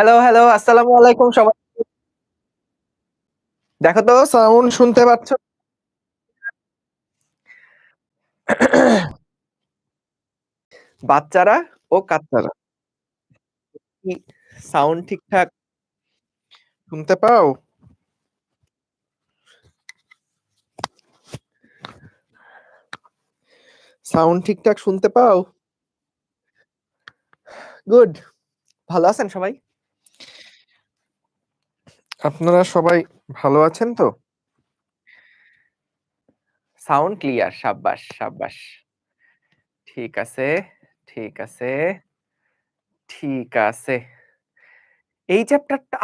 Hello, hello, আসসালামু আলাইকুম সবাই। দেখো তো সাউন্ড শুনতে পাচ্ছ? বাচ্চারা ও কাচ্চারা। কি সাউন্ড ঠিকঠাক শুনতে পাও? সাউন্ড ঠিকঠাক শুনতে পাও? গুড। ভালো আছেন সবাই? আপনারা সবাই ভালো আছেন তো? Sound clear. সাব্বাস, সাব্বাস। ঠিক আছে, ঠিক আছে, ঠিক আছে।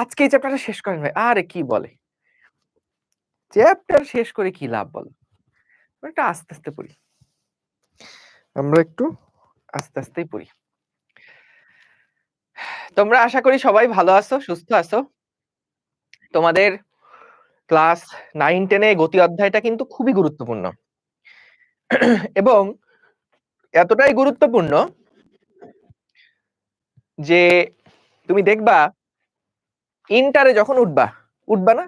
আজকে এই চ্যাপ্টারটা শেষ করেন ভাই। আরে কি বলে? চ্যাপ্টার শেষ করে কি লাভ বলো? একটু আস্তে, আস্তে পড়ি। আমরা একটু আস্তে, আস্তেই পড়ি। তোমরা আশা করি সবাই ভালো আছো, সুস্থ আছো। তোমাদের ক্লাস 9-10 এ গতি অধ্যায়টা কিন্তু খুবই গুরুত্বপূর্ণ। এবং এতটাই গুরুত্বপূর্ণ যে তুমি দেখবা ইন্টারে যখন উঠবা না?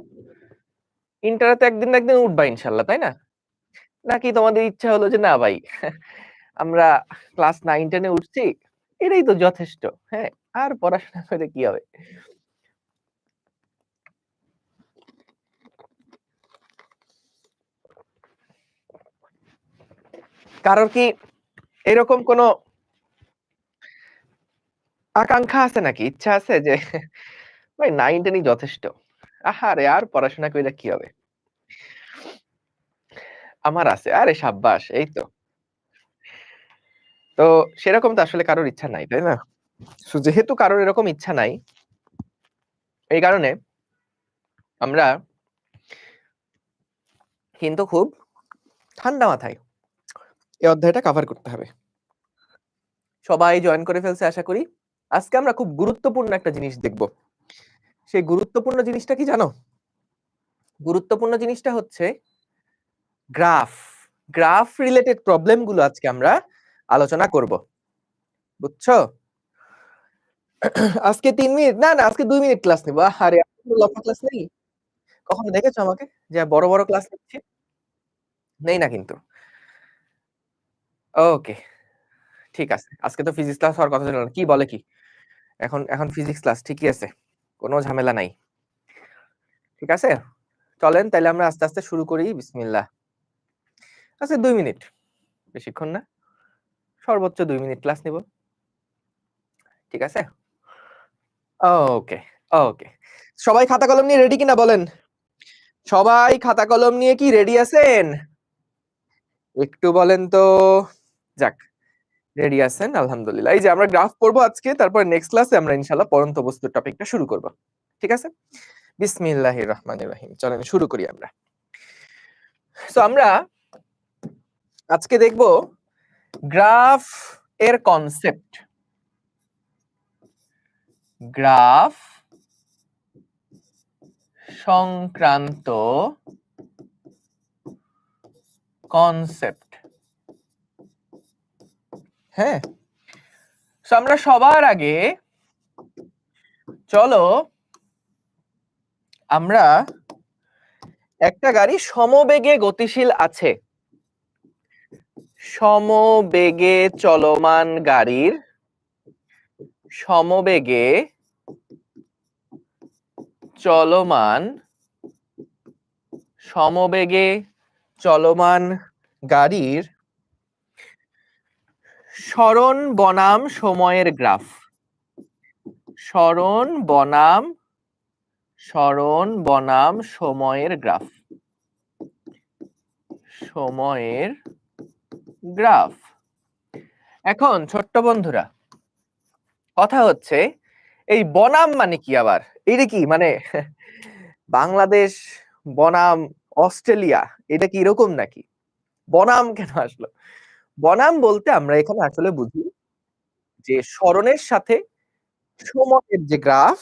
ইন্টারে তো একদিন না একদিন উঠবা ইনশাআল্লাহ, তাই না? নাকি তোমাদের ইচ্ছা হলো যে না ভাই আমরা ক্লাস 9-10 এ উঠছি, এটাই তো যথেষ্ট। হ্যাঁ? আর পড়াশোনা করে কি হবে? কারোর কি এরকম কোনো আকাঙ্খা আছে নাকি? ইচ্ছা আছে যে ভাই 9-10 ই যথেষ্ট। আহারে আর পড়াশোনা কইরা কি হবে? আমার আছে। আরে সাব্বাস! এই তো। তো সেরকম তো আসলে কারোর ইচ্ছা নাই, তাই না? সো যেহেতু কারোর এরকম ইচ্ছা নাই, এই কারণে আমরা কিন্তু খুব ঠান্ডা মাথায় এই অধ্যায়টা কভার করতে হবে। সবাই জয়েন করে ফেলছে আশা করি। আজকে আমরা খুব গুরুত্বপূর্ণ একটা জিনিস দেখব। সেই গুরুত্বপূর্ণ জিনিসটা কি জানো? গুরুত্বপূর্ণ জিনিসটা হচ্ছে গ্রাফ। গ্রাফ রিলেটেড প্রবলেম গুলো আজকে আমরা আলোচনা করব। বুঝছো? আজকে ৩ মিনিট না, আজকে ২ মিনিট ক্লাস নিব। আহারে! লম্বা ক্লাস নেই? কখনো দেখেছো আমাকে যে বড়, বড় ক্লাস নিচ্ছি? নেই না কিন্তু। ওকে, ঠিক আছে। আজকে তো ফিজিক্স ক্লাস হওয়ার কথা ছিল না। কি বলে কি? এখন ফিজিক্স ক্লাস ঠিকই আছে। কোন ঝামেলা নাই। ঠিক আছে? চলেন তাইলে আমরা আস্তে, আস্তে শুরু করি। বিসমিল্লাহ। আচ্ছা ২ মিনিট। বেশিক্ষণ না। সর্বোচ্চ ২ মিনিট ক্লাস নিব। ঠিক আছে? ওকে, ওকে। সবাই খাতা কলম নিয়ে রেডি কিনা বলেন? সবাই খাতা কলম নিয়ে কি রেডি আছেন? একটু বলেন তো। যাক, রেডি আছেন আলহামদুলিল্লাহ। এই যে আমরা গ্রাফ পড়বো আজকে, তারপর নেক্সট ক্লাসে আমরা ইনশাআল্লাহ পড়ন্ত বস্তুর টপিকটা শুরু করব। ঠিক আছে? বিসমিল্লাহির রহমানির রহিম। চলেন শুরু করি আমরা। সো আমরা আজকে দেখব গ্রাফ এর কনসেপ্ট। গ্রাফ সংক্রান্ত কনসেপ্ট। হ্যাঁ? সো আমরা সবার আগে চলো আমরা একটা গাড়ি সমবেগে গতিশীল আছে। সমবেগে চলমান গাড়ির সমবেগে চলমান সমবেগে চলমান গাড়ির সরণ বনাম সময়ের গ্রাফ। সরণ বনাম সময়ের গ্রাফ। সময়ের গ্রাফ। এখন ছোট্ট বন্ধুরা, কথা হচ্ছে এই বনাম মানে কি আবার? এইটা কি মানে বাংলাদেশ বনাম অস্ট্রেলিয়া, এটা কি এরকম নাকি? বনাম কেন আসলো? বনাম বলতে আমরা এখানে আসলে বুঝি যে সরণের সাথে সময়ের যে গ্রাফ,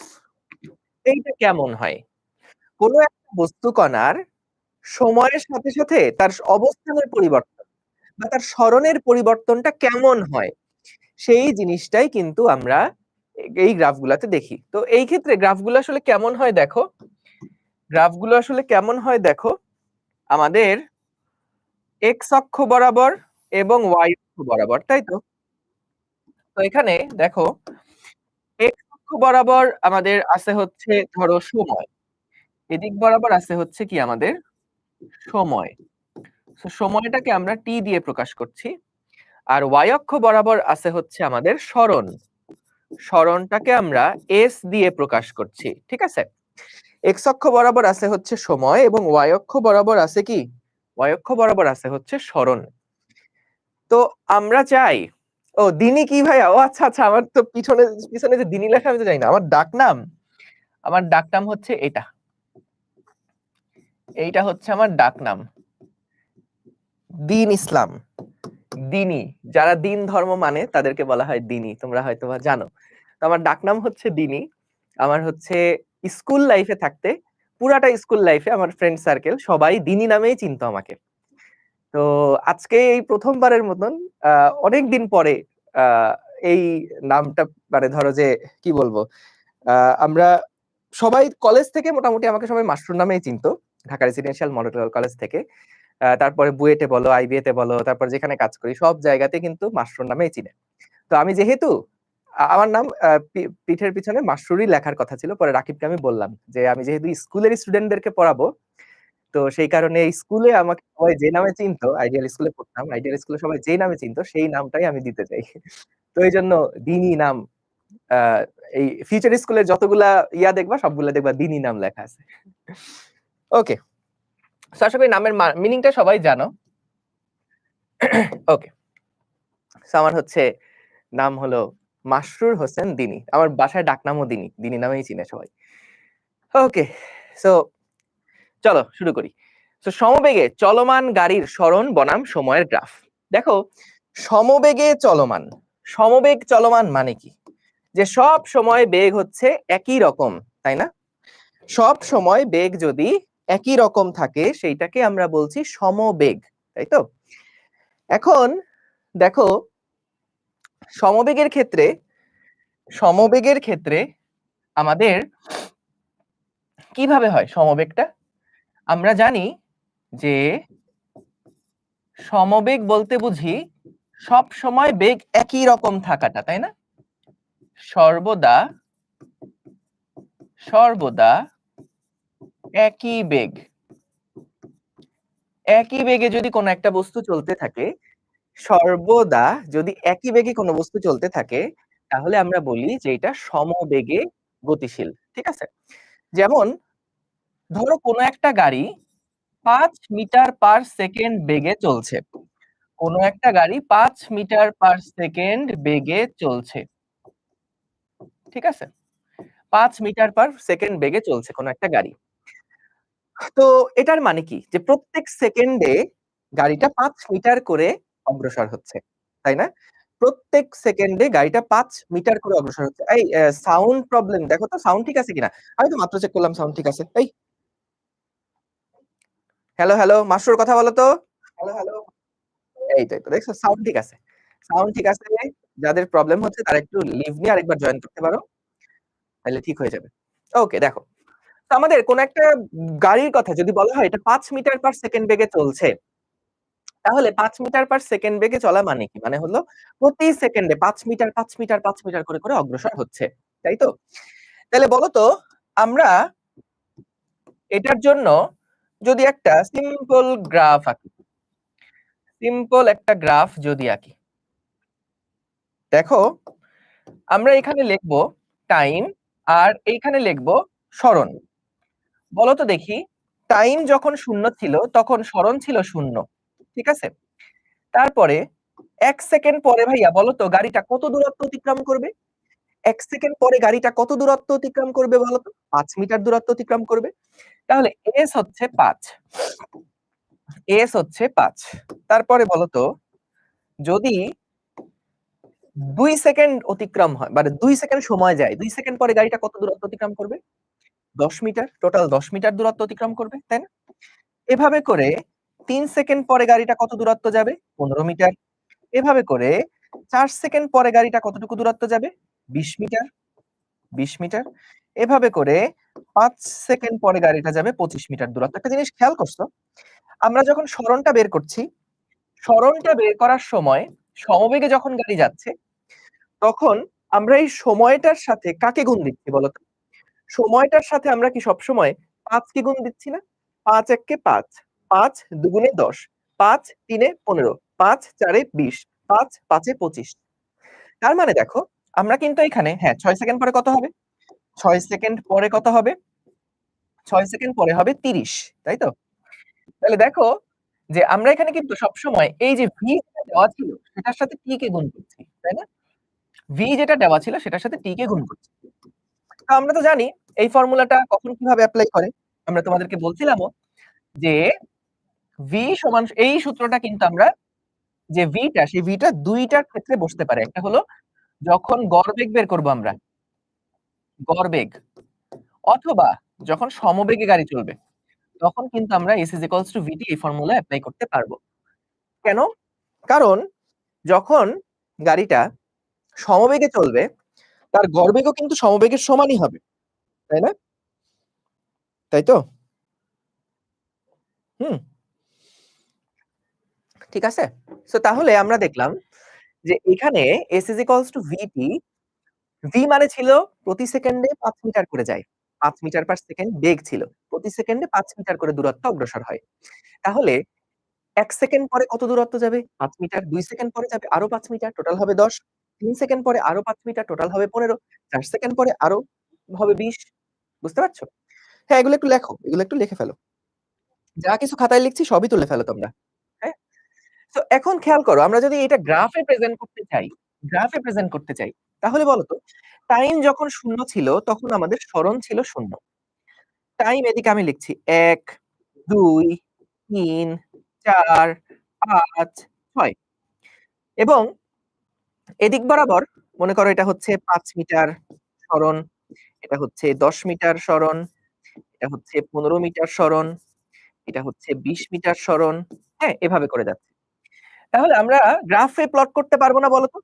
এইটা কেমন হয়? কোন একটা বস্তু কণার সময়ের সাথে, সাথে তার অবস্থানের পরিবর্তন বা তার সরণের পরিবর্তনটা কেমন হয়? সেই জিনিসটাই কিন্তু আমরা এই গ্রাফগুলাতে দেখি। তো এই ক্ষেত্রে গ্রাফগুলো আসলে কেমন হয় দেখো, গ্রাফগুলো আসলে কেমন হয় দেখো, আমাদের এক্স অক্ষ বরাবর এবং ওয়াই অক্ষ বরাবর, তাই তো? তো এখানে দেখো এক্স অক্ষ বরাবর আমাদের আছে হচ্ছে ধরো সময়, এদিক বরাবর আছে হচ্ছে কি আমাদের সময়। তো সময়টাকে আমরা টি দিয়ে প্রকাশ করছি। আর ওয়াই অক্ষ বরাবর আছে হচ্ছে আমাদের সরণ, সরণটাকে আমরা এস দিয়ে প্রকাশ করছি, ঠিক আছে? এক্স অক্ষ বরাবর আছে হচ্ছে সময় এবং ওয়াই অক্ষ বরাবর আছে কি, ওয়াই অক্ষ বরাবর আছে হচ্ছে সরণ। তো আমরা চাই, ও দিনী কি ভাইয়া, ও আচ্ছা আচ্ছা, আমার তো পিছনে পিছনে যে দিনী লেখা আমি তো জানি না, আমার ডাকনাম, আমার ডাকনাম হচ্ছে এটা, এইটা হচ্ছে আমার ডাকনাম, দ্বীন ইসলাম, দ্বীনি। যারা দ্বীন ধর্ম মানে তাদেরকে বলা হয় দ্বীনি, তোমরা হয়তো বা জানো। তো আমার ডাকনাম হচ্ছে দ্বীনি। আমার হচ্ছে স্কুল লাইফে থাকতে, পুরাটা স্কুল লাইফে আমার ফ্রেন্ড সার্কেল সবাই দ্বীনি নামেই চিনতো আমাকে। তো আজকে এই প্রথমবারের মতন অনেকদিন পরে আহ, এই নামটা, মানে ধরো যে কি বলবো, আমরা সবাই কলেজ থেকে মোটামুটি আমাকে সবাই মাশরুর নামেই চিনতো, ঢাকা রেসিডেন্সিয়াল মডেল কলেজ থেকে। তারপরে বুয়েটে বলো, আইবিএতে বলো, তারপর যেখানে কাজ করি সব জায়গাতে কিন্তু মাশরুর নামেই চিনে। তো আমি যেহেতু আমার নাম পিঠের পিছনে মাশরুরই লেখার কথা ছিল, পরে রাকিবকে আমি বললাম যে আমি যেহেতু স্কুলের স্টুডেন্টদেরকে পড়াবো, তো সেই কারণে স্কুলে আমাকে সবাই যে নামে চিনতো, আইডিয়াল স্কুলে পড়তাম, আইডিয়াল স্কুলে সবাই যে নামে চিনতো সেই নামটাই আমি দিতে চাই। তো এই জন্য দিনী নাম, আহ এই ফিউচার স্কুলের যতগুলা ইয়া দেখবা সবগুলা দেখবা দিনী নাম লেখা আছে। ওকে, আশা করি নামের মিনিংটা সবাই জানো। ওকে, আমার হচ্ছে নাম হলো মাসরুর হোসেন দিনী, আমার বাসায় ডাকনামও দিনী, দিনী নামেই চিনে সবাই। ওকে, সো চলো শুরু করি। তো সমবেগে চলমান গাড়ির সরণ বনাম সময়ের গ্রাফ। দেখো, সমবেগে চলমান, সমবেগ চলমান মানে কি, যে সব সময় বেগ হচ্ছে একই রকম, তাই না? সব সময় বেগ যদি একই রকম থাকে সেইটাকে আমরা বলছি সমবেগ, তাই তো? এখন দেখো, সমবেগের ক্ষেত্রে, সমবেগের ক্ষেত্রে আমাদের কিভাবে হয় সমবেগটা, আমরা জানি যে সমবেগ বলতে বুঝি সব সময় বেগ একই রকম থাকাটা, তাই না? সর্বদা, সর্বদা একই বেগ, একই বেগে যদি কোনো একটা বস্তু চলতে থাকে, সর্বদা যদি একই বেগে কোনো বস্তু চলতে থাকে, তাহলে আমরা বলি যে এটা সমবেগে গতিশীল, ঠিক আছে? যেমন ধরো কোনো একটা গাড়ি 5 মিটার/সেকেন্ড বেগে চলছে, কোনো একটা গাড়ি 5 মিটার/সেকেন্ড বেগে চলছে, ঠিক আছে? 5 মিটার/সেকেন্ড বেগে চলছে কোনো একটা গাড়ি। তো এটার মানে কি, যে প্রত্যেক সেকেন্ডে গাড়িটা 5 মিটার করে অগ্রসর হচ্ছে, তাই না? প্রত্যেক সেকেন্ডে গাড়িটা 5 মিটার করে অগ্রসর হচ্ছে। এই সাউন্ড প্রবলেম, দেখো তো সাউন্ড ঠিক আছে কিনা। আমি তো মাত্র চেক করলাম সাউন্ড ঠিক আছে। এই হ্যালো হ্যালো, মাসুর কথা বলো তো। হ্যালো হ্যালো, এইটাই তো দেখছো, সাউন্ড ঠিক আছে, সাউন্ড ঠিক আছে। যাদের প্রবলেম হচ্ছে তারা একটু লিভ নিয়ে আরেকবার জয়েন করতে পারো, তাহলে ঠিক হয়ে যাবে। ওকে, দেখো, তো আমাদের কোন একটা গাড়ির কথা যদি বলা হয় এটা 5 মিটার/সেকেন্ড বেগে চলছে, তাহলে 5 মিটার/সেকেন্ড বেগে চলা মানে কি, মানে হলো প্রতি সেকেন্ডে 5 মিটার 5 মিটার 5 মিটার করে করে অগ্রসর হচ্ছে, তাই তো? তাহলে বলো তো, আমরা এটার জন্য যদি একটা সিম্পল গ্রাফ আঁকি, সিম্পল একটা গ্রাফ যদি আঁকি, দেখো আমরা এখানে লিখবো টাইম আর এইখানে লিখবো সরণ। বলো তো দেখি, টাইম যখন 0 ছিল তখন সরণ ছিল 0, ঠিক আছে? তারপরে 1 সেকেন্ড পরে ভাইয়া বলো তো গাড়িটা কত দূরত্ব অতিক্রম করবে? 1 সেকেন্ড পরে গাড়িটা কত দূরত্ব অতিক্রম করবে বলো তো? 5 মিটার দূরত্ব অতিক্রম করবে। তাহলে এস হচ্ছে 5, এস হচ্ছে 5। তারপরে বলো তো, যদি 2 সেকেন্ড অতিক্রম হয়, মানে 2 সেকেন্ড সময় যায়, 2 সেকেন্ড পরে গাড়িটা কত দূরত্ব অতিক্রম করবে? 10 মিটার, টোটাল 10 মিটার দূরত্ব অতিক্রম করবে, তাই না? এভাবে করে 3 সেকেন্ড পরে গাড়িটা কত দূরত্ব যাবে? 15 মিটার। এভাবে করে 4 সেকেন্ড পরে গাড়িটা কতটুকু দূরত্ব যাবে? 20 মিটার। 20 মিটার। এভাবে করে 5 সেকেন্ড পরে গাড়িটা যাবে 25 মিটার দূরত্ব। একটা জিনিস খেয়াল করছো? আমরা যখন সরণটা বের করছি, সরণটা বের করার সময় সমবেগে যখন গাড়ি যাচ্ছে, তখন আমরা এই সময়টার সাথে কাকে গুণ দিচ্ছি বলতো? সময়টার সাথে আমরা কি সবসময় ৫ কে গুণ দিচ্ছি না? ৫ এক্কে ৫, ৫ দুগুণে ১০, ৫ তিনে ১৫, ৫ চারে ২০, ৫ পাঁচে ২৫। তার মানে দেখো, আমরা কিন্তু এখানে ৬ সেকেন্ড পরে কত হবে? ৬ সেকেন্ড পরে কত হবে? ৬ সেকেন্ড পরে হবে ৩০, তাই তো? তাহলে দেখো যে আমরা এখানে কিন্তু সবসময় এই যে v যেটা দেওয়া ছিল সেটার সাথে t কে গুণ করছি, তাই না? v যেটা দেওয়া ছিল সেটার সাথে t কে গুণ করছি। তো আমরা তো জানি এই ফর্মুলাটা কখন কিভাবে এপ্লাই করে। আমরা তোমাদেরকে বলছিলামও যে v সমান এই সূত্রটা কিন্তু আমরা যে v টা সেই v টা ২ টার ক্ষেত্রে বসতে পারে। একটা হলো যখন গড়বেগ বের করব আমরা, গড়বেগ, অথবা যখন সমবেগে গাড়ি চলবে, তখন কিন্তু আমরা s = vt এই ফর্মুলা এপ্লাই করতে পারবো। কেন? কারণ যখন গাড়িটা সমবেগে চলবে, তার গড়বেগও কিন্তু সমবেগের সমানই হবে। তাই না? তাই তো? হুম, ঠিক আছে? সো তাহলে আমরা দেখলাম যে এখানে s = vt, v মানে ছিল প্রতি সেকেন্ডে ৫ মিটার করে যায়। ৫ মিটার পার সেকেন্ড বেগ ছিল। প্রতি সেকেন্ডে ৫ মিটার করে দূরত্ব অগ্রসর হয়। তাহলে ১ সেকেন্ড পরে কত দূরত্ব যাবে? ৫ মিটার। ২ সেকেন্ড পরে যাবে আরো ৫ মিটার, টোটাল হবে ১০। ৩ সেকেন্ড পরে আরো ৫ মিটার, টোটাল হবে ১৫। ৪ সেকেন্ড পরে আরো হবে ২০। বুঝতে পারছো? হ্যাঁ, এগুলো একটু লেখো। এগুলো একটু লিখে ফেলো। যা কিছু খাতায় লিখছি সবই তুলে ফেলো তোমরা। হ্যাঁ? তো এখন খেয়াল করো, আমরা যদি এটা গ্রাফে প্রেজেন্ট করতে চাই, তাহলে বলো তো টাইম যখন ০ ছিল তখন আমাদের সরণ ছিল ০। টাইম এদিকে আমি লিখছি ১, ২, ৩, ৪, ৫, ৬ এবং এদিক বরাবর মনে করো এটা হচ্ছে ৫ মিটার সরণ, এটা হচ্ছে ১০ মিটার সরণ, এটা হচ্ছে ১৫ মিটার সরণ, এটা হচ্ছে ২০ মিটার সরণ। হ্যাঁ? এভাবে করে যাচ্ছে। তাহলে আমরা গ্রাফে প্লট করতে পারবো না বলতো?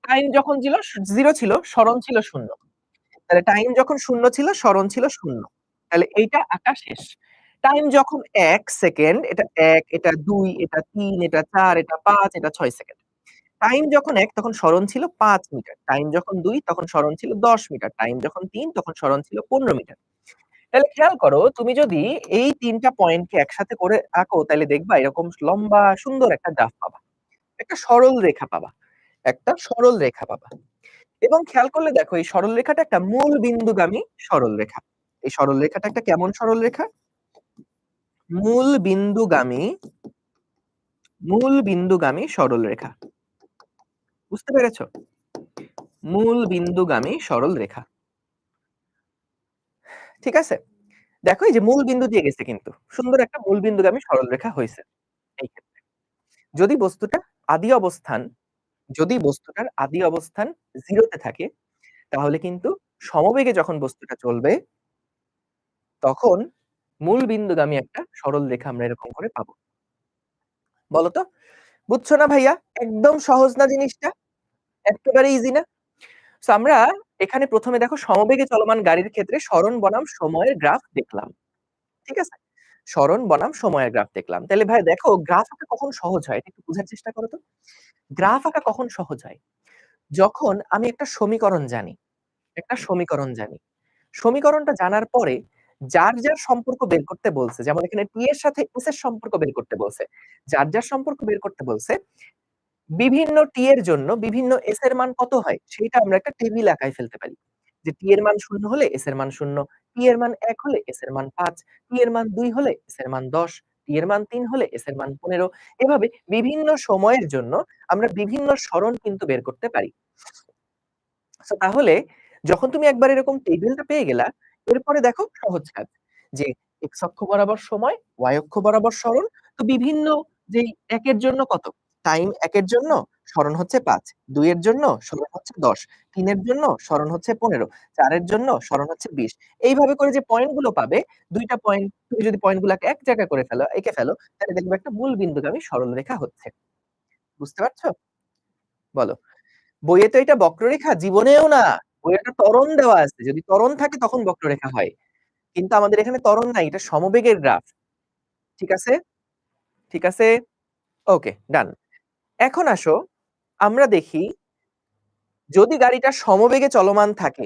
টাইম যখন 0 ছিল, সরণ ছিল ০। তাহলে টাইম যখন ০ ছিল, সরণ ছিল ০। তাহলে এইটা আঁকা শেষ। টাইম যখন ১ সেকেন্ড, এটা ১, এটা ২, এটা ৩, এটা ৪, এটা ৫, এটা ৬ সেকেন্ড। টাইম যখন ১ তখন সরণ ছিল ৫ মিটার। টাইম যখন ২ তখন সরণ ছিল ১০ মিটার। টাইম যখন ৩ তখন সরণ ছিল ১৫ মিটার। তাহলে খেয়াল করো, তুমি যদি এই ৩ টা পয়েন্টকে একসাথে করে আঁকো তাহলে দেখবা এরকম লম্বা সুন্দর একটা গ্রাফ পাবা। একটা সরল রেখা পাবা। একটা সরল রেখা পাবা। এবং খেয়াল করলে দেখো এই সরল রেখাটা একটা মূল বিন্দুগামী সরল রেখা। এই সরল রেখাটা একটা কেমন সরল রেখা? মূল বিন্দুগামী, মূল বিন্দুগামী সরল রেখা। বুঝতে পেরেছো? মূল বিন্দুগামী সরল রেখা। ঠিক আছে? দেখো এই যে মূল বিন্দু দিয়ে গেছে কিন্তু। সুন্দর একটা মূল বিন্দুগামী সরল রেখা হইছে এই ক্ষেত্রে। যদি বস্তুটা আদি অবস্থান, যদি বস্তুটার আদি অবস্থান 0 তে থাকে, তাহলে কিন্তু সমবেগে যখন বস্তুটা চলবে, তখন মূল বিন্দুগামী একটা সরল রেখা আমরা এরকম করে পাবো। বলো তো? বুঝছো না ভাইয়া? একদম সহজ না জিনিসটা? একেবারে ইজি না? সো আমরা এখানে ১ম এ দেখো সমবেগে চলমান গাড়ির ক্ষেত্রে সরণ বনাম সময়ের গ্রাফ দেখলাম। ঠিক আছে? সরণ বনাম সময়ের গ্রাফ দেখলাম। তাহলে ভাই দেখো গ্রাফ আঁকা কখন সহজ হয়? এটা একটু বুঝার চেষ্টা করো তো। গ্রাফ আঁকা কখন সহজ হয়? যখন আমি একটা সমীকরণ জানি। একটা সমীকরণ জানি। সমীকরণটা জানার পরে যার সম্পর্ক বের করতে বলছে, যেমন এখানে t এর সাথে s এর সম্পর্ক বের করতে বলছে। যার সম্পর্ক বের করতে বলছে, বিভিন্ন t এর জন্য বিভিন্ন s এর মান কত হয় সেইটা আমরা একটা টেবিল আকারে ফেলতে পারি। যে t এর মান ০ হলে s এর মান ০, t এর মান ১ হলে s এর মান ৫, t এর মান ২ হলে s এর মান ১০, t এর মান ৩ হলে s এর মান ১৫। এভাবে বিভিন্ন সময়ের জন্য আমরা বিভিন্ন সরণ কিন্তু বের করতে পারি। সো তাহলে যখন তুমি একবার এরকম টেবিলটা পেয়ে গেলা, এরপরে দেখো সহজ কাজ। যে x অক্ষ বরাবর সময়, y অক্ষ বরাবর সরণ। তো বিভিন্ন যেই ১ এর জন্য কত? টাইম ১ এর জন্য সরণ হচ্ছে ৫, ২ এর জন্য সরণ হচ্ছে ১০, ৩ এর জন্য সরণ হচ্ছে ১৫, ৪ এর জন্য সরণ হচ্ছে ২০। এইভাবে করে যে পয়েন্ট গুলো পাবে, ২ টা পয়েন্ট তুমি যদি পয়েন্ট গুলাকে এক জায়গায় করে ফেলো, এঁকে ফেলো, তাহলে দেখবে একটা মূল বিন্দুগামী সরলরেখা হচ্ছে। বুঝতে পারছো? বলো। বইয়ে তো এটা বক্ররেখা, জীবনেও না। বইয়েটা ত্বরণ দেওয়া আছে। যদি ত্বরণ থাকে তখন বক্ররেখা হয়। কিন্তু আমাদের এখানে ত্বরণ নাই। এটা সমবেগের গ্রাফ। ঠিক আছে? ঠিক আছে? ওকে, ডান। এখন আসো আমরা দেখি যদি গাড়িটা সমবেগে চলমান থাকে,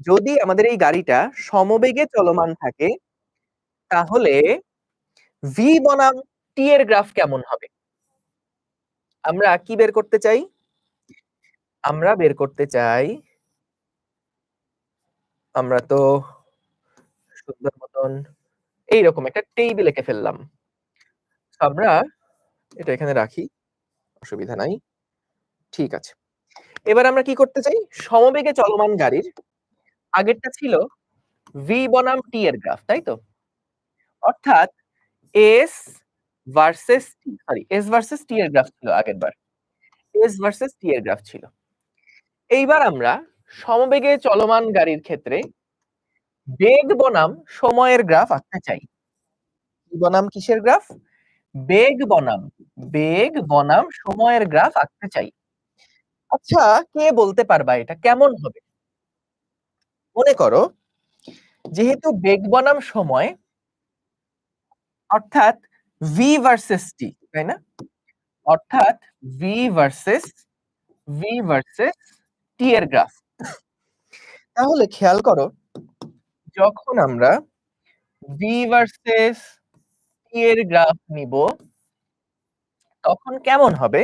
যদি আমাদের এই গাড়িটা সমবেগে চলমান থাকে, তাহলে v বনাম t এর গ্রাফ কেমন হবে? আমরা কি বের করতে চাই? আমরা বের করতে চাই, আমরা তো সুন্দর মতন এইরকম একটা টেবিল এঁকে ফেললাম। আমরা এটা এখানে রাখি, অসুবিধা নাই। ঠিক আছে। এবার আমরা কি করতে চাই? সমবেগে চলমান গাড়ির আগেরটা ছিল v বনাম t এর গ্রাফ, তাই তো? অর্থাৎ s versus t, sorry s versus t এর গ্রাফ ছিল আগেরবার। s ভার্সেস t এর গ্রাফ ছিল। এইবার আমরা সমবেগে চলমান গাড়ির ক্ষেত্রে বেগ বনাম সময়ের গ্রাফ আঁকতে চাই। কি বনাম কিসের গ্রাফ? বেগ বনাম সময়ের গ্রাফ আঁকতে চাই। আচ্ছা, কে বলতে পারবা এটা কেমন হবে? মনে করো যেহেতু বেগ বনাম সময় অর্থাৎ v ভার্সেস t, তাই না? অর্থাৎ v ভার্সেস t এর গ্রাফ। তাহলে খেয়াল করো যখন আমরা v ভার্সেস t এর গ্রাফ নিব তখন কেমন হবে?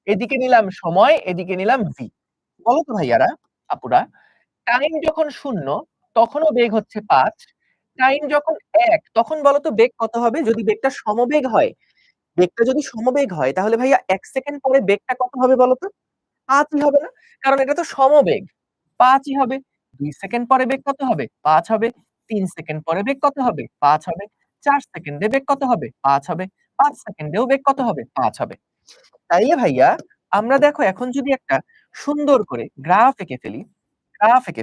এদিকে নিলাম সময়, এদিকে নিলাম v। বলো তো ভাইয়ারা, আপুরা, টাইম যখন 0 তখনও বেগ হচ্ছে 5, টাইম যখন 1 তখন বলো তো বেগ কত হবে? যদি বেগটা সমবেগ হয়, বেগটা যদি সমবেগ হয় তাহলে ভাইয়া 1 সেকেন্ড পরে বেগটা কত হবে বলো তো? 5 ই হবে না? কারণ এটা তো সমবেগ। 5 ই হবে। 2 সেকেন্ড পরে বেগ কত হবে? 5 হবে। 3 সেকেন্ড পরে বেগ কত হবে? 5 হবে। 4 সেকেন্ডে বেগ কত হবে? 5 হবে। 5 সেকেন্ডেও বেগ কত হবে? 5 হবে। তাইলে ভাইয়া আমরা দেখো এখন যদি একটা সুন্দর করে গ্রাফ এঁকে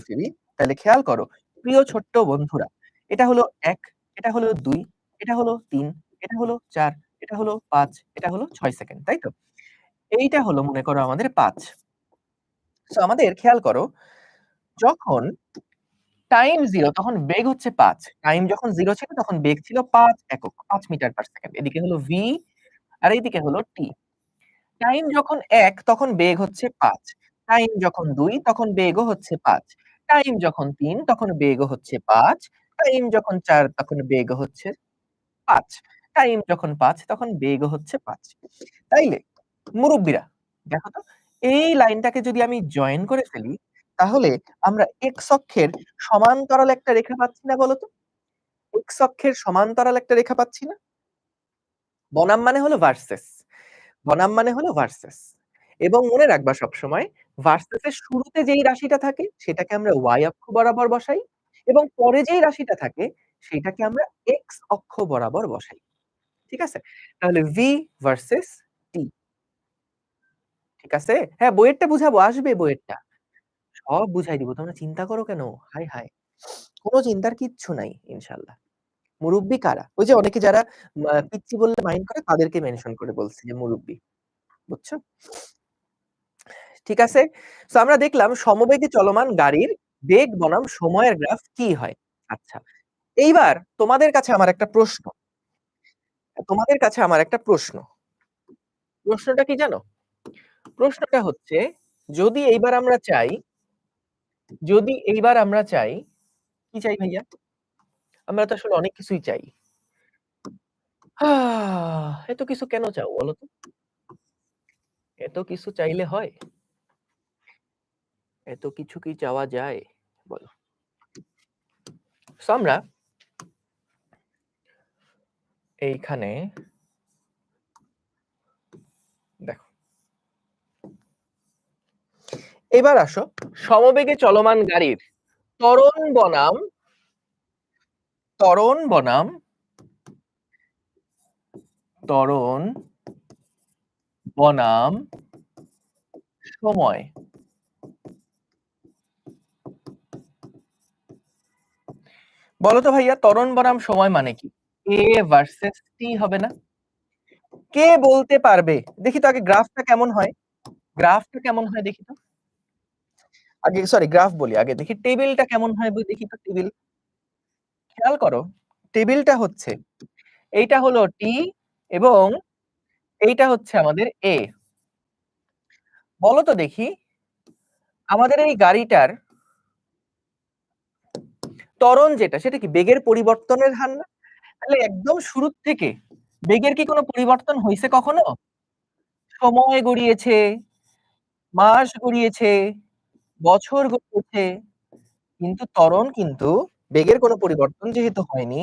ফেলি, তাহলে খেয়াল করো প্রিয় ছোট্ট বন্ধুরা, এটা হলো 1, এটা হলো 2, এটা হলো 3, এটা হলো 4, এটা হলো 5, এটা হলো 6 সেকেন্ড, তাই তো? এইটা হলো মনে করো আমাদের 5। সো আমাদের খেয়াল করো যখন টাইম 0 তখন বেগ হচ্ছে 5। টাইম যখন 0 ছিল তখন বেগ ছিল 5 একক, 5 মিটার পার সেকেন্ড। এদিকে হলো v আর এইদিকে হলো t। টাইম যখন 1 তখন বেগ হচ্ছে 5। টাইম যখন 2 তখন বেগও হচ্ছে 5। টাইম যখন 3 তখন বেগও হচ্ছে 5। টাইম যখন 4 তখন বেগও হচ্ছে 5। টাইম যখন 5 তখন বেগও হচ্ছে 5। তাইলে মুরুব্বিরা দেখো তো এই লাইনটাকে যদি আমি জয়েন করে ফেলি তাহলে আমরা এক্স অক্ষের সমান্তরাল একটা রেখা পাচ্ছি না বলতো? এক্স অক্ষের সমান্তরাল একটা রেখা পাচ্ছি না? বনাম মানে হলো ভার্সেস। বনাম মানে হলো ভার্সেস। এবং মনে রাখবা সবসময় ভার্সেস এর শুরুতে যেই রাশিটা থাকে সেটাকে আমরা y অক্ষ বরাবর বসাই এবং পরে যেই রাশিটা থাকে সেটাকে আমরা x অক্ষ বরাবর বসাই। ঠিক আছে? তাহলে v ভার্সেস t। ঠিক আছে? হ্যাঁ, বইয়েরটা বুঝাবো, আসবে বইয়েরটা। সব বুঝাই দিব। তোমরা চিন্তা করো কেন? হায়, হায়! কোন চিন্তার কিচ্ছু নাই ইনশাআল্লাহ। মুরুব্বি কারা? ওই যে অনেকে যারা পিচ্চি বললে মাইন্ড করে তাদেরকে মেনশন করে বলছি যে মুরুব্বি। বুঝছো? ঠিক আছে? সো আমরা দেখলাম সমবেগে চলমান গাড়ির বেগ বনাম সময়ের গ্রাফ কি হয়? আচ্ছা। এইবার তোমাদের কাছে আমার একটা প্রশ্ন। প্রশ্নটা কি জানো? প্রশ্নটা হচ্ছে যদি এইবার আমরা চাই, যদি এইবার আমরা চাই, কি চাই ভাইয়া? আমরা তো আসলে অনেক কিছুই চাই। এত কিছু কেন চাও বলো তো? এত কিছু চাইলে হয়? এত কিছু কি চাওয়া যায়? বলো। সো আমরা এইখানে দেখো। এবার আসো সমবেগে চলমান গাড়ির ত্বরণ বনাম ত্বরণ বনাম ত্বরণ বনাম সময়। বলো তো ভাইয়া ত্বরণ বনাম সময় মানে কি? A ভার্সেস T হবে না? কে বলতে পারবে? দেখি তো আগে গ্রাফটা কেমন হয়? গ্রাফটা কেমন হয় দেখি তো? আগে সরি গ্রাফ বলি। আগে দেখি টেবিলটা কেমন হয় দেখি তো টেবিল। খেয়াল করো। টেবিলটা হচ্ছে এইটা হলো T এবং এইটা হচ্ছে আমাদের A। বলো তো দেখি আমাদের এই গাড়িটার ত্বরণ যেটা সেটা কি বেগের পরিবর্তনের হার না? তাহলে একদম শুরুর থেকে বেগের কি কোনো পরিবর্তন হইছে কখনো? সময় গড়িয়েছে, মাস গড়িয়েছে, বছর গড়িয়েছে। কিন্তু ত্বরণ কিন্তু বেগের কোনো পরিবর্তন যেহেতু হয়নি,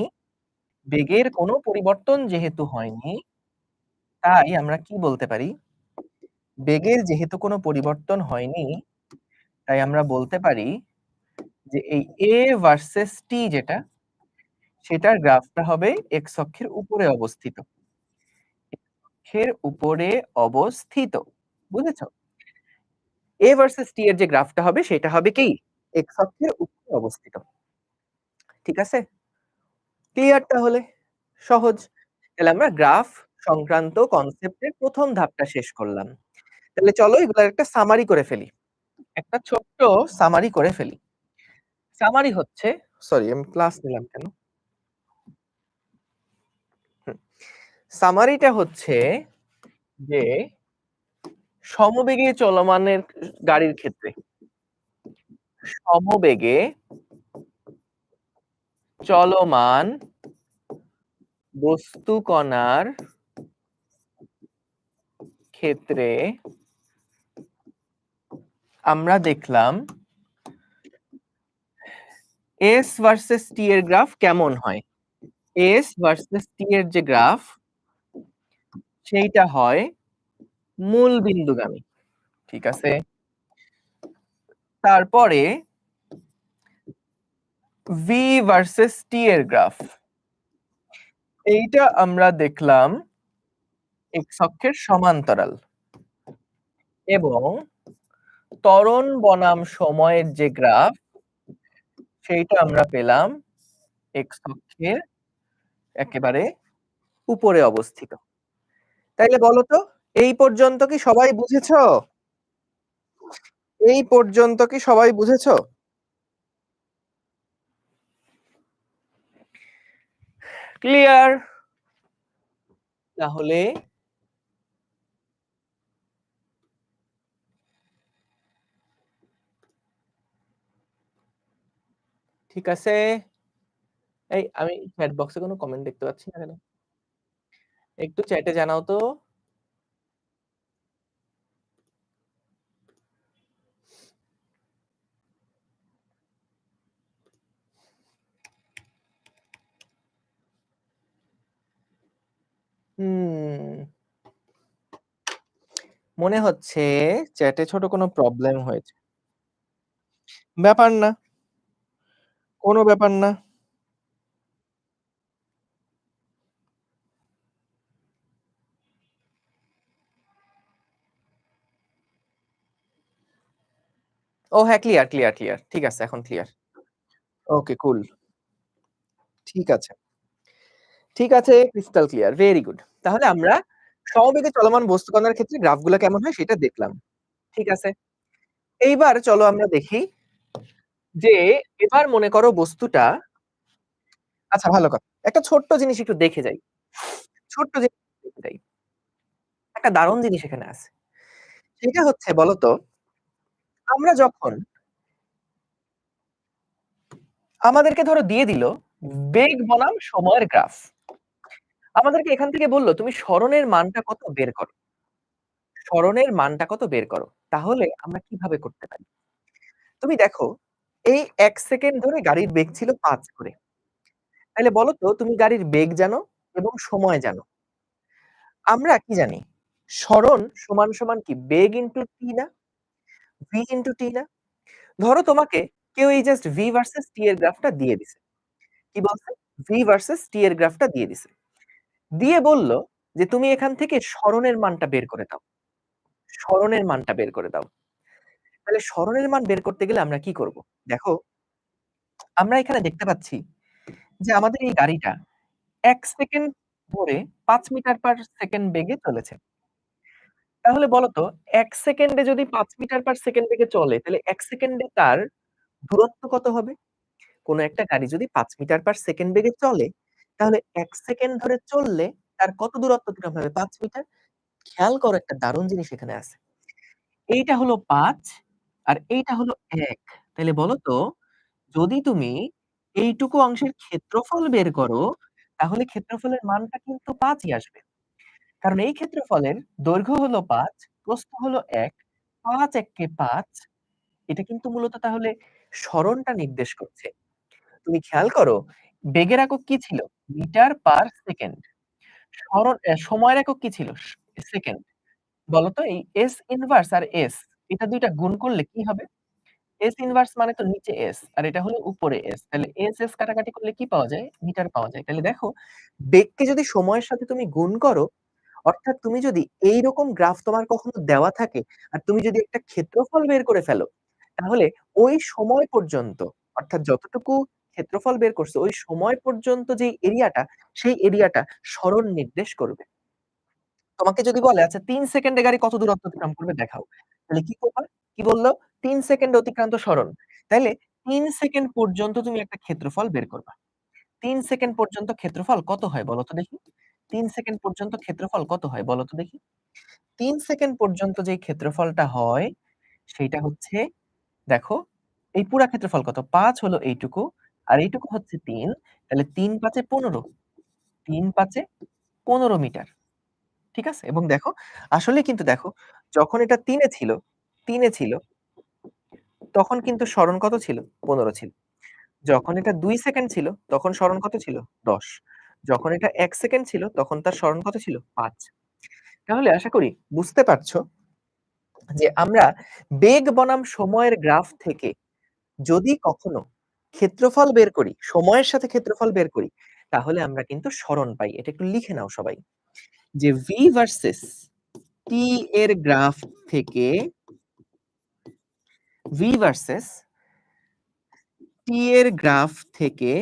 বেগের কোনো পরিবর্তন যেহেতু হয়নি, তাই আমরা কি বলতে পারি? বেগের যেহেতু কোনো পরিবর্তন হয়নি, তাই আমরা বলতে পারি যে এই A ভার্সেস T যেটা, সেটার গ্রাফটা হবে x অক্ষের উপরে অবস্থিত। অক্ষের উপরে অবস্থিত। বুঝেছ? A ভার্সেস T এর যে গ্রাফটা হবে সেটা হবে কি? x অক্ষের উপরে অবস্থিত। ঠিক আছে? ক্লিয়ার তাহলে? সহজ। তাহলে আমরা গ্রাফ সংক্রান্ত কনসেপ্টের ১ম ধাপটা শেষ করলাম। তাহলে চলো এগুলার একটা সামারি করে ফেলি। একটা ছোট্ট সামারি করে ফেলি। সামারি হচ্ছে সরি আমি ক্লাস নিলাম কেন? হুম। সামারিটা হচ্ছে যে সমবেগে চলমানের গাড়ির ক্ষেত্রে সমবেগে চলমান বস্তু কণার ক্ষেত্রে আমরা দেখলাম S ভার্সেস T এর গ্রাফ কেমন হয়? S ভার্সেস T এর যে গ্রাফ সেইটা হয় মূল বিন্দুগামী। ঠিক আছে? তারপরে V ভার্সেস T এর গ্রাফ। এইটা আমরা দেখলাম x অক্ষের সমান্তরাল এবং ত্বরণ বনাম সময়ের যে গ্রাফ সেইটা আমরা পেলাম x অক্ষের একেবারে উপরে অবস্থিত। তাইলে বলো তো এই পর্যন্ত কি সবাই বুঝেছো? এই পর্যন্ত কি সবাই বুঝেছো? ক্লিয়ার? তাহলে ঠিক আছে। এই আমি চ্যাট বক্সে কোনো কমেন্ট দেখতে পাচ্ছি না কেন? একটু চ্যাটে জানাও তো। হুম, মনে হচ্ছে চ্যাটে ছোট কোনো প্রবলেম হয়েছে। ব্যাপার না, কোনো ব্যাপার না। ও হ্যাঁ, ক্লিয়ার। ঠিক আছে, এখন ক্লিয়ার। ওকে, কুল। ঠিক আছে। ঠিক আছে, ক্রিস্টাল ক্লিয়ার। Very good. তাহলে আমরা সমবেগে চলমান বস্তু কণার ক্ষেত্রে গ্রাফগুলা কেমন হয় সেটা দেখলাম। ঠিক আছে। এইবার চলো আমরা দেখি যে এবার মনে করো বস্তুটা আচ্ছা ভালো কথা। একটা ছোট্ট জিনিস একটু দেখে যাই। ছোট্ট জিনিস দেখে যাই। একটা দারুণ জিনিস এখানে আছে। সেটা হচ্ছে বলতো আমরা যখন আমাদেরকে ধরো দিয়ে দিল বেগ বনাম সময়ের গ্রাফ। আমাদেরকে এখান থেকে বলল তুমি সরণের মানটা কত বের করো। সরণের মানটা কত বের করো। তাহলে আমরা কিভাবে করতে পারি? তুমি দেখো এই ১ সেকেন্ড ধরে গাড়ির বেগ ছিল ৫ করে। তাইলে বলো তো তুমি গাড়ির বেগ জানো এবং সময় জানো। আমরা কি জানি? সরণ সমান কি বেগ ইনটু টি না? v ইনটু টি না? ধরো তোমাকে কেউ এই জাস্ট v ভার্সেস t এর গ্রাফটা দিয়ে দিছে। কি বলছে? v ভার্সেস t এর গ্রাফটা দিয়ে দিছে। দিয়ে বলল যে তুমি এখান থেকে সরণের মানটা বের করে দাও। সরণের মানটা বের করে দাও। তাহলে সরণের মান বের করতে গেলে আমরা কি করব? দেখো, আমরা এখানে দেখতে পাচ্ছি যে আমাদের এই গাড়িটা ১ সেকেন্ড ধরে ৫ মিটার পার সেকেন্ড বেগে চলেছে। তাহলে বলো তো ১ সেকেন্ডে যদি ৫ মিটার পার সেকেন্ড বেগে চলে, তাহলে ১ সেকেন্ডে তার দূরত্ব কত হবে? কোন একটা গাড়ি যদি ৫ মিটার পার সেকেন্ড বেগে চলে, তাহলে ১ সেকেন্ড ধরে চললে তার কত দূরত্ব অতিক্রম হবে? ৫ মিটার। খেয়াল করো একটা দারুণ জিনিস এখানে আছে। এইটা হলো ৫ আর এইটা হলো ১। তাইলে বলো তো যদি তুমি এইটুকু অংশের ক্ষেত্রফল বের করো, তাহলে ক্ষেত্রফলের মানটা কিন্তু ৫ ই আসবে। কারণ এই ক্ষেত্রফলের দৈর্ঘ্য হলো ৫, প্রস্থ হলো ১, ৫ এক্কে ৫। এটা কিন্তু মূলত তাহলে সরণটা নির্দেশ করছে। তুমি খেয়াল করো, বেগের একক কি ছিল? Metre per second. সময়ের একক কি ছিল? সেকেন্ড। বলতো এই S ইনভার্স আর S এটা ২ টা গুণ করলে কি হবে? S ইনভার্স মানে তো নিচে S আর এটা হলো উপরে S। তাহলে S কাটাকাটি করলে কি পাওয়া যায়? মিটার পাওয়া যায়। তাহলে দেখো, বেগকে যদি সময়ের সাথে তুমি গুণ করো, অর্থাৎ তুমি যদি এইরকম গ্রাফ তোমার কখনো দেওয়া থাকে আর তুমি যদি একটা ক্ষেত্রফল বের করে ফেলো, তাহলে ওই সময় পর্যন্ত, অর্থাৎ যতটুকু ক্ষেত্রফল বের করছো ওই সময় পর্যন্ত যেই এরিয়াটা, সেই এরিয়াটা সরণ নির্দেশ করবে। তোমাকে যদি বলে আচ্ছা ৩ সেকেন্ডে গাড়ি কত দূরত্ব অতিক্রম করবে দেখাও। তাহলে কি করবা? কি বলল? ৩ সেকেন্ড অতিক্রান্ত সরণ। তাইলে ৩ সেকেন্ড পর্যন্ত তুমি একটা ক্ষেত্রফল বের করবা। ৩ সেকেন্ড পর্যন্ত ক্ষেত্রফল কত হয় বলো তো দেখি? ৩ সেকেন্ড পর্যন্ত ক্ষেত্রফল কত হয় বলো তো দেখি? ৩ সেকেন্ড পর্যন্ত যেই ক্ষেত্রফলটা হয় সেইটা হচ্ছে, দেখো, এই পুরা ক্ষেত্রফল কত? ৫ হলো এইটুকু আর এইটুকু হচ্ছে ৩। তাহলে ৩ ৫ এ ১৫। ৩ ৫ এ ১৫ মিটার। ঠিক আছে? এবং দেখো, আসলেই কিন্তু দেখো, যখন এটা ৩ এ ছিল, ৩ এ ছিল, তখন কিন্তু সরণ কত ছিল? ১৫ ছিল। যখন এটা ২ সেকেন্ড ছিল, তখন সরণ কত ছিল? ১০। যখন এটা ১ সেকেন্ড ছিল, তখন তার সরণ কত ছিল? ৫। তাহলে আশা করি বুঝতে পারছো যে আমরা বেগ বনাম সময়ের গ্রাফ থেকে যদি কখনো ক্ষেত্রফল বের করি, সময়ের সাথে ক্ষেত্রফল বের করি, তাহলে আমরা কিন্তু সরণ পাই। এটা একটু লিখে নাও সবাই। যে v ভার্সেস t এর গ্রাফ থেকে v ভার্সেস t এর গ্রাফ থেকে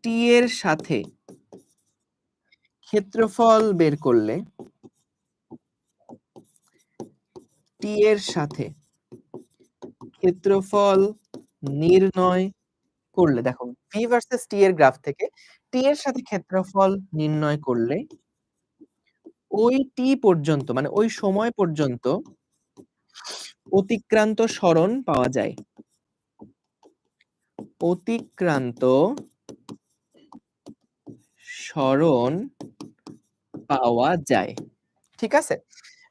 t এর সাথে ক্ষেত্রফল বের করলে, t এর সাথে ক্ষেত্রফল নির্ণয় করলে, দেখো v ভার্সেস t এর গ্রাফ থেকে t এর সাথে ক্ষেত্রফল নির্ণয় করলে ওই t পর্যন্ত মানে ওই সময় পর্যন্ত অতিক্রান্ত সরণ পাওয়া যায়। অতিক্রান্ত সরণ পাওয়া যায়। ঠিক আছে?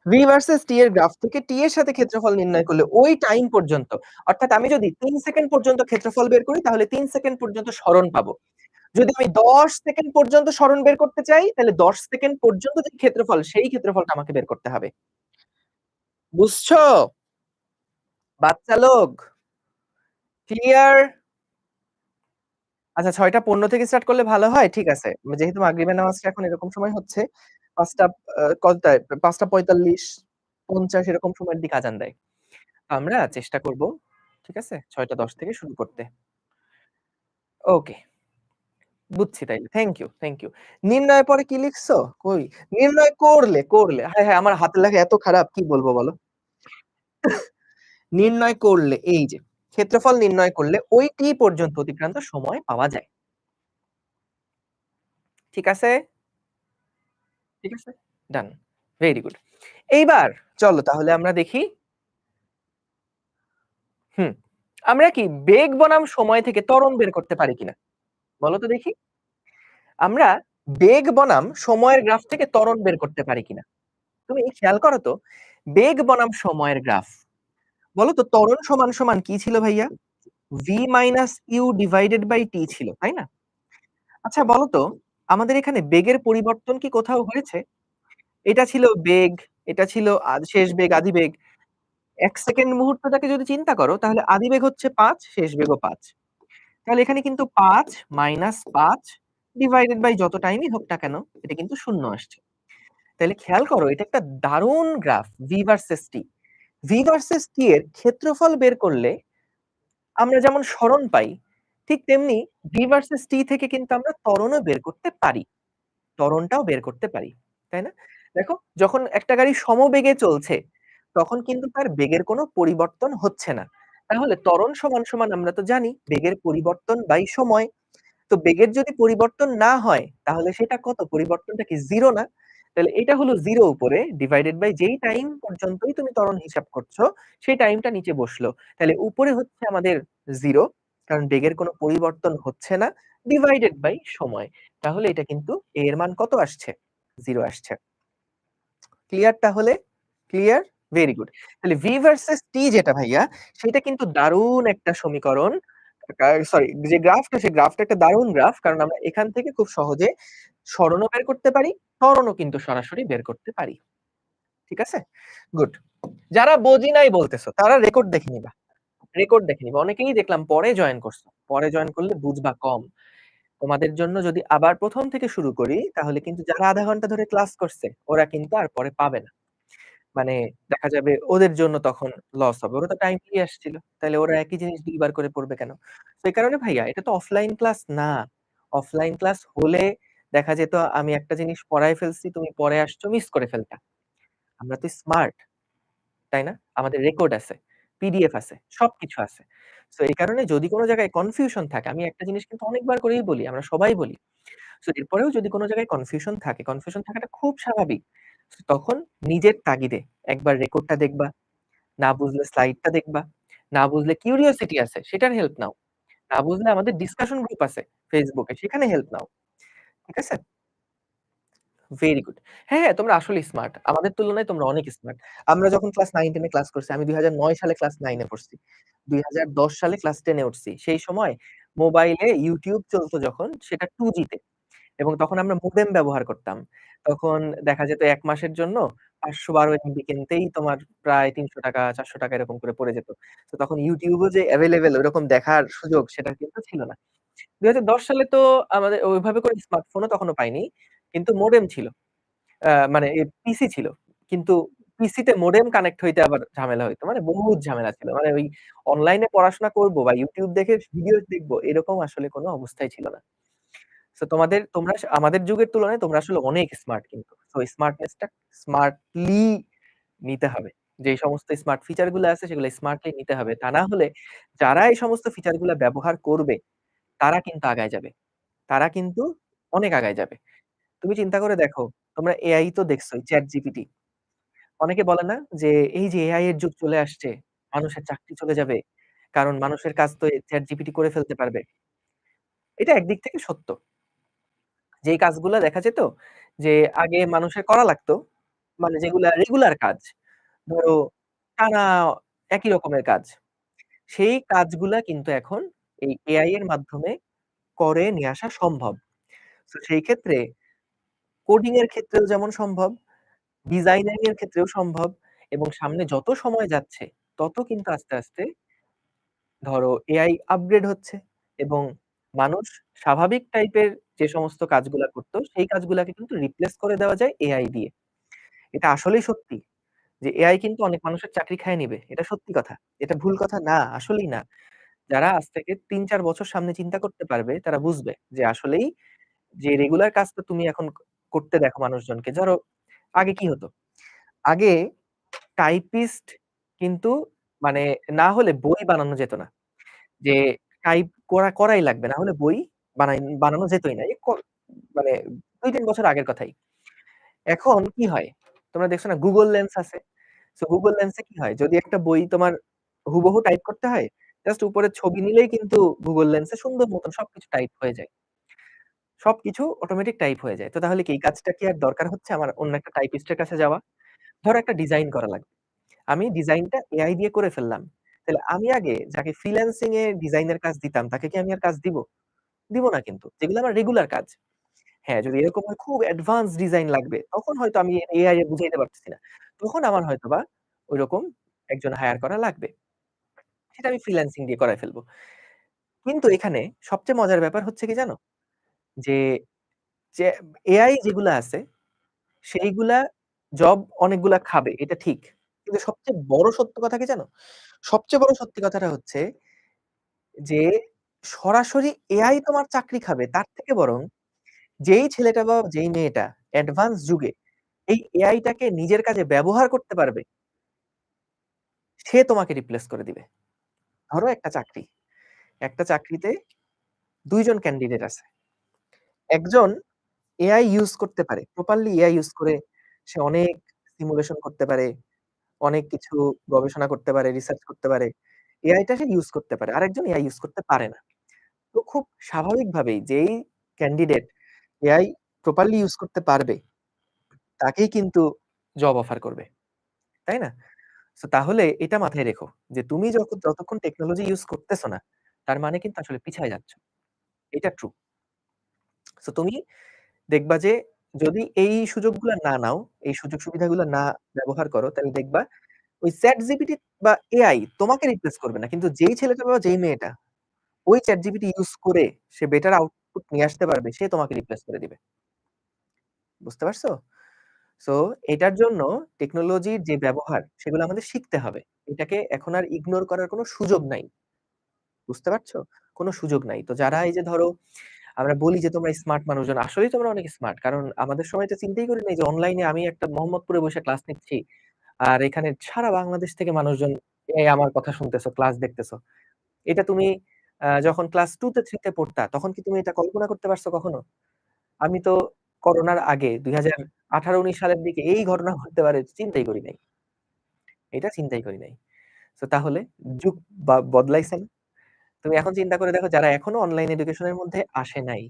v ভার্সেস t এর গ্রাফ থেকে t এর সাথে ক্ষেত্রফল নির্ণয় করলে ওই টাইম পর্যন্ত, অর্থাৎ আমি যদি ৩ সেকেন্ড পর্যন্ত ক্ষেত্রফল বের করি তাহলে ৩ সেকেন্ড পর্যন্ত সরণ পাবো। যদি আমি ১০ সেকেন্ড পর্যন্ত সরণ বের করতে চাই তাহলে ১০ সেকেন্ড পর্যন্ত যে ক্ষেত্রফল সেই ক্ষেত্রফলটা আমাকে বের করতে হবে। বুঝছো? বাচ্চা লোক, ক্লিয়ার? আচ্ছা ৬ঃ১৫ থেকে স্টার্ট করলে ভালো হয়? ঠিক আছে। যেহেতু মাগরিবের নামাজটা এখন এরকম সময় হচ্ছে, ৫টা কয়টায়? ৫টা ৪৫, ৫০ এরকম সময়ের দিকে আজান দেয়। আমরা চেষ্টা করব, ঠিক আছে? ৬ঃ১০ থেকে শুরু করতে। ওকে, বুঝছি তাইলে। Thank you, thank you. নির্ণয়ের পরে কি লিখছো? কই? নির্ণয় করলে। হায়, হায়, আমার হাতের লেখা এত খারাপ কি বলবো বলো? নির্ণয় করলে এই যে ক্ষেত্রফল নির্ণয় করলে ওই টি পর্যন্ত অতিক্রান্ত সময় পাওয়া যায়। ঠিক আছে? ঠিক আছে? ডান। Very good. এইবার চলো তাহলে আমরা দেখি, হুম, আমরা কি বেগ বনাম সময় থেকে ত্বরণ বের করতে পারি কিনা? বলো তো দেখি। আমরা বেগ বনাম সময়ের গ্রাফ থেকে ত্বরণ বের করতে পারি কিনা? তুমি খেয়াল করো তো, বেগ বনাম সময়ের গ্রাফ। বলো তো ত্বরণ সমান সমান কি ছিল ভাইয়া? v minus u divided by t ছিল, তাই না? আচ্ছা বলো তো, আমাদের এখানে বেগের পরিবর্তন কি কোথাও হয়েছে? এটা ছিল বেগ, এটা ছিল শেষ বেগ, আদি বেগ। ১ সেকেন্ড মুহূর্তটাকে যদি চিন্তা করো তাহলে আদি বেগ হচ্ছে ৫, শেষ বেগও ৫। তাহলে এখানে কিন্তু ৫ মাইনাস ৫ ডিভাইডেড বাই যত টাইমই হোক না কেন, এটা কিন্তু ০ আসছে। তাহলে খেয়াল করো এটা একটা দারুণ graph v versus t। v versus t এর ক্ষেত্রফল বের করলে আমরা যেমন সরণ পাই, ঠিক তেমনি v ভার্সেস t থেকে কিন্তু আমরা ত্বরণও বের করতে পারি। ত্বরণটাও বের করতে পারি। তাই না? দেখো, যখন একটা গাড়ি সমবেগে চলছে, তখন কিন্তু তার বেগের কোনো পরিবর্তন হচ্ছে না। তাহলে ত্বরণ সমান আমরা তো জানি বেগের পরিবর্তন বাই সময়। তো বেগের যদি পরিবর্তন না হয়, তাহলে সেটা কত? পরিবর্তনটা কি 0 না? তাহলে এটা হলো 0 উপরে ডিভাইডেড বাই যেই টাইম পর্যন্তই তুমি ত্বরণ হিসাব করছো, সেই টাইমটা নিচে বসলো। তাহলে উপরে হচ্ছে আমাদের 0 কারণ বেগের কোনো পরিবর্তন হচ্ছে না, ডিভাইডেড বাই সময়। তাহলে এটা কিন্তু A এর মান কত আসছে? 0 আসছে। ক্লিয়ার তাহলে? ক্লিয়ার? Very good. তাহলে V ভার্সাস T যেটা ভাইয়া, সেটা কিন্তু দারুণ একটা সমীকরণ। সরি, যে গ্রাফটা, সেই গ্রাফটা একটা দারুণ গ্রাফ। কারণ আমরা এখান থেকে খুব সহজে সরণও বের করতে পারি, ত্বরণও কিন্তু সরাসরি বের করতে পারি। ঠিক আছে? গুড। যারা বোঝি নাই বলতেছো, তারা রেকর্ড দেখে নিবা। রেকর্ড দেখে নিবা। অনেকেই দেখলাম পরে জয়েন করছো। পরে জয়েন করলে বুঝবা কম। তোমাদের জন্য যদি আবার ১ম থেকে শুরু করি, তাহলে কিন্তু যারা ০.৫ ঘন্টা ধরে ক্লাস করছে, ওরা কিন্তু আর পরে পাবে না। মানে দেখা যাবে ওদের জন্য তখন লস হবে। ওরা তো টাইমলি আসছিল। তাইলে ওরা একই জিনিস ২ বার করে পড়বে কেন? তো এই কারণে ভাইয়া এটা তো অফলাইন ক্লাস না। অফলাইন ক্লাস হলে দেখা যেত আমি একটা জিনিস পড়ায় ফেলছি, তুমি পরে আসছো মিস করে ফেলতা। আমরা তো স্মার্ট, তাই না? আমাদের রেকর্ড আছে, পিডিএফ আছে, সবকিছু আছে। সো এই কারণে যদি কোন জায়গায় কনফিউশন থাকে, আমি একটা জিনিস কিন্তু অনেকবার করেই বলি, আমরা সবাই বলি। সো এরপরেও যদি কোন জায়গায় কনফিউশন থাকে, কনফিউশন থাকাটা খুব স্বাভাবিক। সো তখন নিজের তাগিদে একবার রেকর্ডটা দেখবা, না বুঝলে স্লাইডটা দেখবা, না বুঝলে কিউরিওসিটি আছে সেটার হেল্প নাও। না বুঝলে আমাদের ডিসকাশন গ্রুপ আছে Facebook এ, সেখানে হেল্প নাও। ঠিক আছে? Very good. হ্যাঁ, তোমরা আসলেই স্মার্ট। আমাদের তুলনায় তোমরা অনেক স্মার্ট। আমরা যখন ক্লাস 9-10 এ ক্লাস করছি, আমি ২০০৯ সালে ক্লাস 9 এ পড়ছি। ২০১০ সালে ক্লাস 10 এ উঠছি। সেই সময় মোবাইলে YouTube চলতো যখন, সেটা 2G তে। এবং তখন আমরা মোডেম ব্যবহার করতাম। তখন দেখা যেত ১ মাসের জন্য ৫১২ এমবি কিনতেই তোমার প্রায় ৳৩০০ ৳৪০০ এরকম করে পড়ে যেত। তো তখন YouTube ও যে এভেইলেবল ওরকম দেখার সুযোগ সেটা কিন্তু ছিল না। ২০১০ সালে তো আমাদের ওইভাবে করে স্মার্টফোনও তখনো পাইনি। কিন্তু মোডেম ছিল। মানে পিসি ছিল। কিন্তু পিসিতে মোডেম কানেক্ট হইতে আবার ঝামেলা হইতো। মানে বহুত ঝামেলা ছিল। মানে ওই অনলাইনে পড়াশোনা করব বা YouTube দেখে ভিডিও দেখব এরকম আসলে কোন অবস্থাই ছিল না। সো তোমরা আমাদের যুগের তুলনায় তোমরা আসলে অনেক স্মার্ট কিন্তু। সো স্মার্টনেসটা স্মার্টলি নিতে হবে। যেই সমস্ত স্মার্ট ফিচার গুলো আছে সেগুলো স্মার্টলি নিতে হবে। তা না হলে যারা এই সমস্ত ফিচার গুলা ব্যবহার করবে তারা কিন্তু আগায় যাবে। তারা কিন্তু অনেক আগায় যাবে। তুমি চিন্তা করে দেখো, তোমরা এআই তো দেখছোই ChatGPT। অনেকে বলে না যে এই যে এআই এর যুগ চলে আসছে, মানুষের চাকরি চলে যাবে। কারণ মানুষের কাজ তো ChatGPT করে ফেলতে পারবে। এটা একদিক থেকে সত্য। যেই কাজগুলা দেখা যেত যে আগে মানুষের করা লাগতো, মানে যেগুলা রেগুলার কাজ, ধরো টানা একই রকমের কাজ। সেই কাজগুলা কিন্তু এখন এই এআই এর মাধ্যমে করে নিয়ে আসা সম্ভব। তো সেই ক্ষেত্রে কোডিং এর ক্ষেত্রেও যেমন সম্ভব, ডিজাইনিং এর ক্ষেত্রেও সম্ভব এবং সামনে যত সময় যাচ্ছে তত কিন্তু আস্তে ধরো এআই আপগ্রেড হচ্ছে এবং মানুষ স্বাভাবিক টাইপের যে সমস্ত কাজগুলা করত, সেই কাজগুলাকে কিন্তু রিপ্লেস করে দেওয়া যায় এআই দিয়ে। এটা আসলেই সত্যি যে এআই কিন্তু অনেক মানুষের চাকরি খায় নিবে। এটা সত্যি কথা। এটা ভুল কথা না, আসলেই না। যারা আজ থেকে ৩-৪ বছর সামনে চিন্তা করতে পারবে, তারা বুঝবে যে আসলেই যে রেগুলার কাজটা তুমি এখন করতে দেখো মানুষজনকে। ধরো আগে কি হতো? আগে টাইপিস্ট কিন্তু মানে না হলে বই বানানো যেত না। যে টাইপ করাই লাগবে। না হলে বই বানানো যেতই না। মানে ২-৩ বছর আগের কথাই। এখন কি হয়? তোমরা দেখছো না Google Lens আছে। সো Google Lens এ কি হয়? যদি একটা বই তোমার হুবহু টাইপ করতে হয়, জাস্ট উপরে ছবি নিলেই কিন্তু Google Lens এ সুন্দর মতন সবকিছু টাইপ হয়ে যায়। সবকিছু অটোমেটিক টাইপ হয়ে যায়। তো তাহলে কি এই কাজটা কি আর দরকার হচ্ছে আমার অন্য একটা টাইপিস্ট এর কাছে যাওয়া? ধরো একটা ডিজাইন করা লাগবে। আমি ডিজাইনটা এআই দিয়ে করে ফেললাম। তাহলে আমি আগে যাকে ফ্রিল্যান্সিং এ ডিজাইনের কাজ দিতাম, তাকে কি আমি আর কাজ দিব? দিব না কিন্তু। যেগুলো আমার রেগুলার কাজ। হ্যাঁ, যদি এরকম হয় খুব অ্যাডভান্স ডিজাইন লাগবে, তখন হয়তো আমি এআই এ বুঝাইতে পারতেছি না। তখন আমার হয়তোবা ঐরকম একজন হায়ার করা লাগবে। সেটা আমি ফ্রিল্যান্সিং দিয়ে করায় ফেলব। কিন্তু এখানে সবচেয়ে মজার ব্যাপার হচ্ছে কি জানো? যে, যে এআই যেগুলা আছে, সেইগুলা জব অনেকগুলা খাবে, এটা ঠিক। কিন্তু সবচেয়ে বড় সত্য কথা কি জানো? সবচেয়ে বড় সত্যি কথাটা হচ্ছে যে, সরাসরি এআই তোমার চাকরি খাবে, তার থেকে বরং যেই ছেলেটা বা যেই মেয়েটা অ্যাডভান্স যুগে এই এআইটাকে নিজের কাজে ব্যবহার করতে পারবে, সে তোমাকে রিপ্লেস করে দিবে। ধরো একটা চাকরি। একটা চাকরিতে ২ জন ক্যান্ডিডেট আছে। একজন এআই ইউজ করতে পারে। প্রপারলি এআই ইউজ করে সে অনেক সিমুলেশন করতে পারে, অনেক কিছু গবেষণা করতে পারে, রিসার্চ করতে পারে। এআইটা সে ইউজ করতে পারে। আরেকজন এআই ইউজ করতে পারে না। তো খুব স্বাভাবিকভাবেই যেই ক্যান্ডিডেট এআই প্রপারলি ইউজ করতে পারবে, তাকেই কিন্তু জব অফার করবে। তাই না? সো তাহলে এটা মাথায় রেখো যে তুমি যতক্ষণ টেকনোলজি ইউজ করতেছো না, তার মানে কিন্তু আসলে পিছায় যাচ্ছ। এটা ট্রু। সো তুমি দেখবা যে যদি এই সুযোগগুলা না নাও, এই সুযোগ সুবিধাগুলো না ব্যবহার করো, তাহলে দেখবা ওই ChatGPT বা এআই তোমাকে রিপ্লেস করবে না। কিন্তু যেই ছেলেটা বা যেই মেয়েটা ওই ChatGPT ইউজ করে সে বেটার আউটপুট নিয়ে আসতে পারবে, সে তোমাকে রিপ্লেস করে দিবে। বুঝতে পারছো? সো এটার জন্য টেকনোলজির যে ব্যবহার সেগুলো আমাদের শিখতে হবে। এটাকে এখন আর ইগনোর করার কোনো সুযোগ নাই। বুঝতে পারছো? কোনো সুযোগ নাই। তো যারা এই যে ধরো আমরা বলি যে তোমরা স্মার্ট মানুষজন, আসলেই তোমরা অনেক স্মার্ট। কারণ আমাদের সময় তো চিন্তাই করি নাই যে অনলাইনে আমি একটা মোহাম্মদপুরে বসে ক্লাস নিচ্ছি। আর এখানে সারা বাংলাদেশ থেকে মানুষজন এই আমার কথা শুনতেছো, ক্লাস দেখতেছো। এটা তুমি যখন ক্লাস 2 তে 3 তে পড়তা, তখন কি তুমি এটা কল্পনা করতে পারছো কখনো? আমি তো করোনার আগে ২০১৮-১৯ সালের দিকে এই ঘটনা ঘটতে পারে চিন্তাই করি নাই। এটা চিন্তাই করি নাই। সো তাহলে যুগ বদলাইছে না? তুমি এখন চিন্তা করে দেখো যারা এখনো অনলাইন এডুকেশন এর মধ্যে আসে নাই,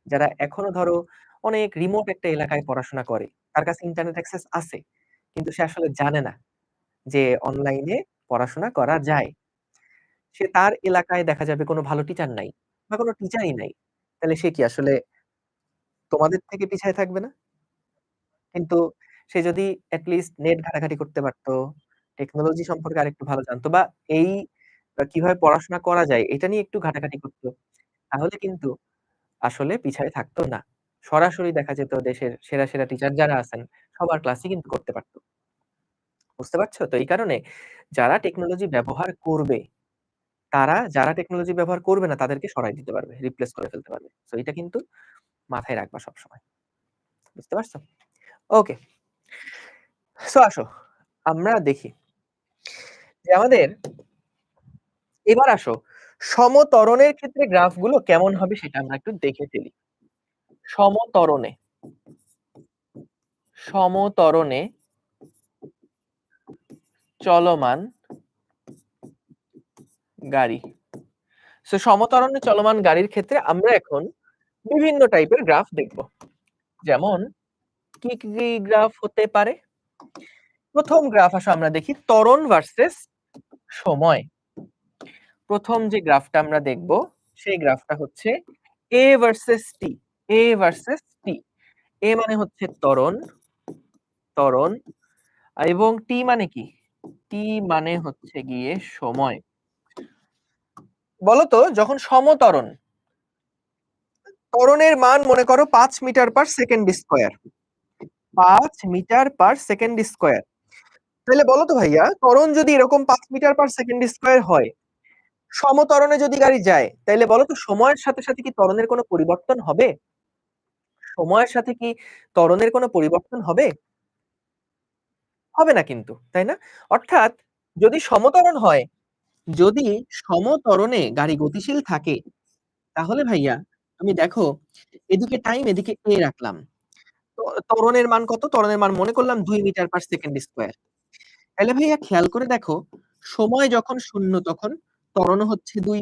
যারা এখনো ধরো অনেক রিমোট একটা এলাকায় পড়াশোনা করে, তার কাছে ইন্টারনেট অ্যাক্সেস আছে। কিন্তু সে আসলে জানে না যে অনলাইনে পড়াশোনা করা যায়। সে তার এলাকায় দেখা যাবে কোনো ভালো টিচার নাই বা কোনো টিচারই নাই। তাহলে সে কি আসলে তোমাদের থেকে পিছায় থাকবে না? কিন্তু সে যদি এট লিস্ট নেট ঘাটাঘাটি করতে পারত, টেকনোলজি সম্পর্কে আরেকটু ভালো জানতো বা এই কিভাবে পড়াশোনা করা যায় এটা নিয়ে একটু ঘাটাঘাটি করত, তাহলে কিন্তু আসলে পিছায় থাকতো না। সরাসরি দেখা যেত দেশের সেরা, সেরা টিচার যারা আছেন সবার ক্লাসই কিন্তু করতে পারত। বুঝতে পারছো? তো এই কারণে যারা টেকনোলজি ব্যবহার করবে, যারা টেকনোলজি ব্যবহার করবে না তাদেরকে সরায় দিতে পারবে, রিপ্লেস করে ফেলতে পারবে। সো এটা কিন্তু মাথায় রাখবা সবসময়। বুঝতে পারছো? ওকে। সো আসো আমরা দেখি যে আমাদের এবার আসো সমত্বরণের ক্ষেত্রে গ্রাফগুলো কেমন হবে সেটা আমরা একটু দেখে ফেলি। সমত্বরণে সমত্বরণে চলমান গাড়ি। সো সমত্বরণে চলমান গাড়ির ক্ষেত্রে আমরা এখন বিভিন্ন টাইপের গ্রাফ দেখব। যেমন কি গ্রাফ হতে পারে? প্রথম গ্রাফ আসো আমরা দেখি ত্বরণ ভার্সেস সময়। প্রথম যে গ্রাফটা আমরা দেখব সেই গ্রাফটা হচ্ছে A versus T। A versus T। A মানে হচ্ছে ত্বরণ, ত্বরণ এবং T মানে কি? T মানে হচ্ছে গিয়ে সময়। বলতো যখন সমত্বরণ, ত্বরণের মান মনে করো ৫ metre per second square. ৫ metre per second square. তাহলে বলো তো ভাইয়া, ত্বরণ যদি এরকম ৫ মিটার পার সেকেন্ড স্কয়ার হয়, সমত্বরণে যদি গাড়ি যায়, তাইলে বলো তো সময়ের সাথে, সাথে কি ত্বরণের কোনো পরিবর্তন হবে? সময়ের সাথে কি ত্বরণের কোনো পরিবর্তন হবে? হবে না কিন্তু, তাই না? অর্থাৎ যদি সমত্বরণ হয়, যদি সমত্বরণে গাড়ি গতিশীল থাকে, তাহলে ভাইয়া তুমি দেখো এদিকে টাইম, এদিকে a রাখলাম। তো ত্বরণের মান কত? ত্বরণের মান মনে করলাম ২ মিটার পার সেকেন্ড স্কয়ার। তাহলে ভাইয়া খেয়াল করে দেখো, সময় যখন ০ তখন ত্বরণ হচ্ছে ২,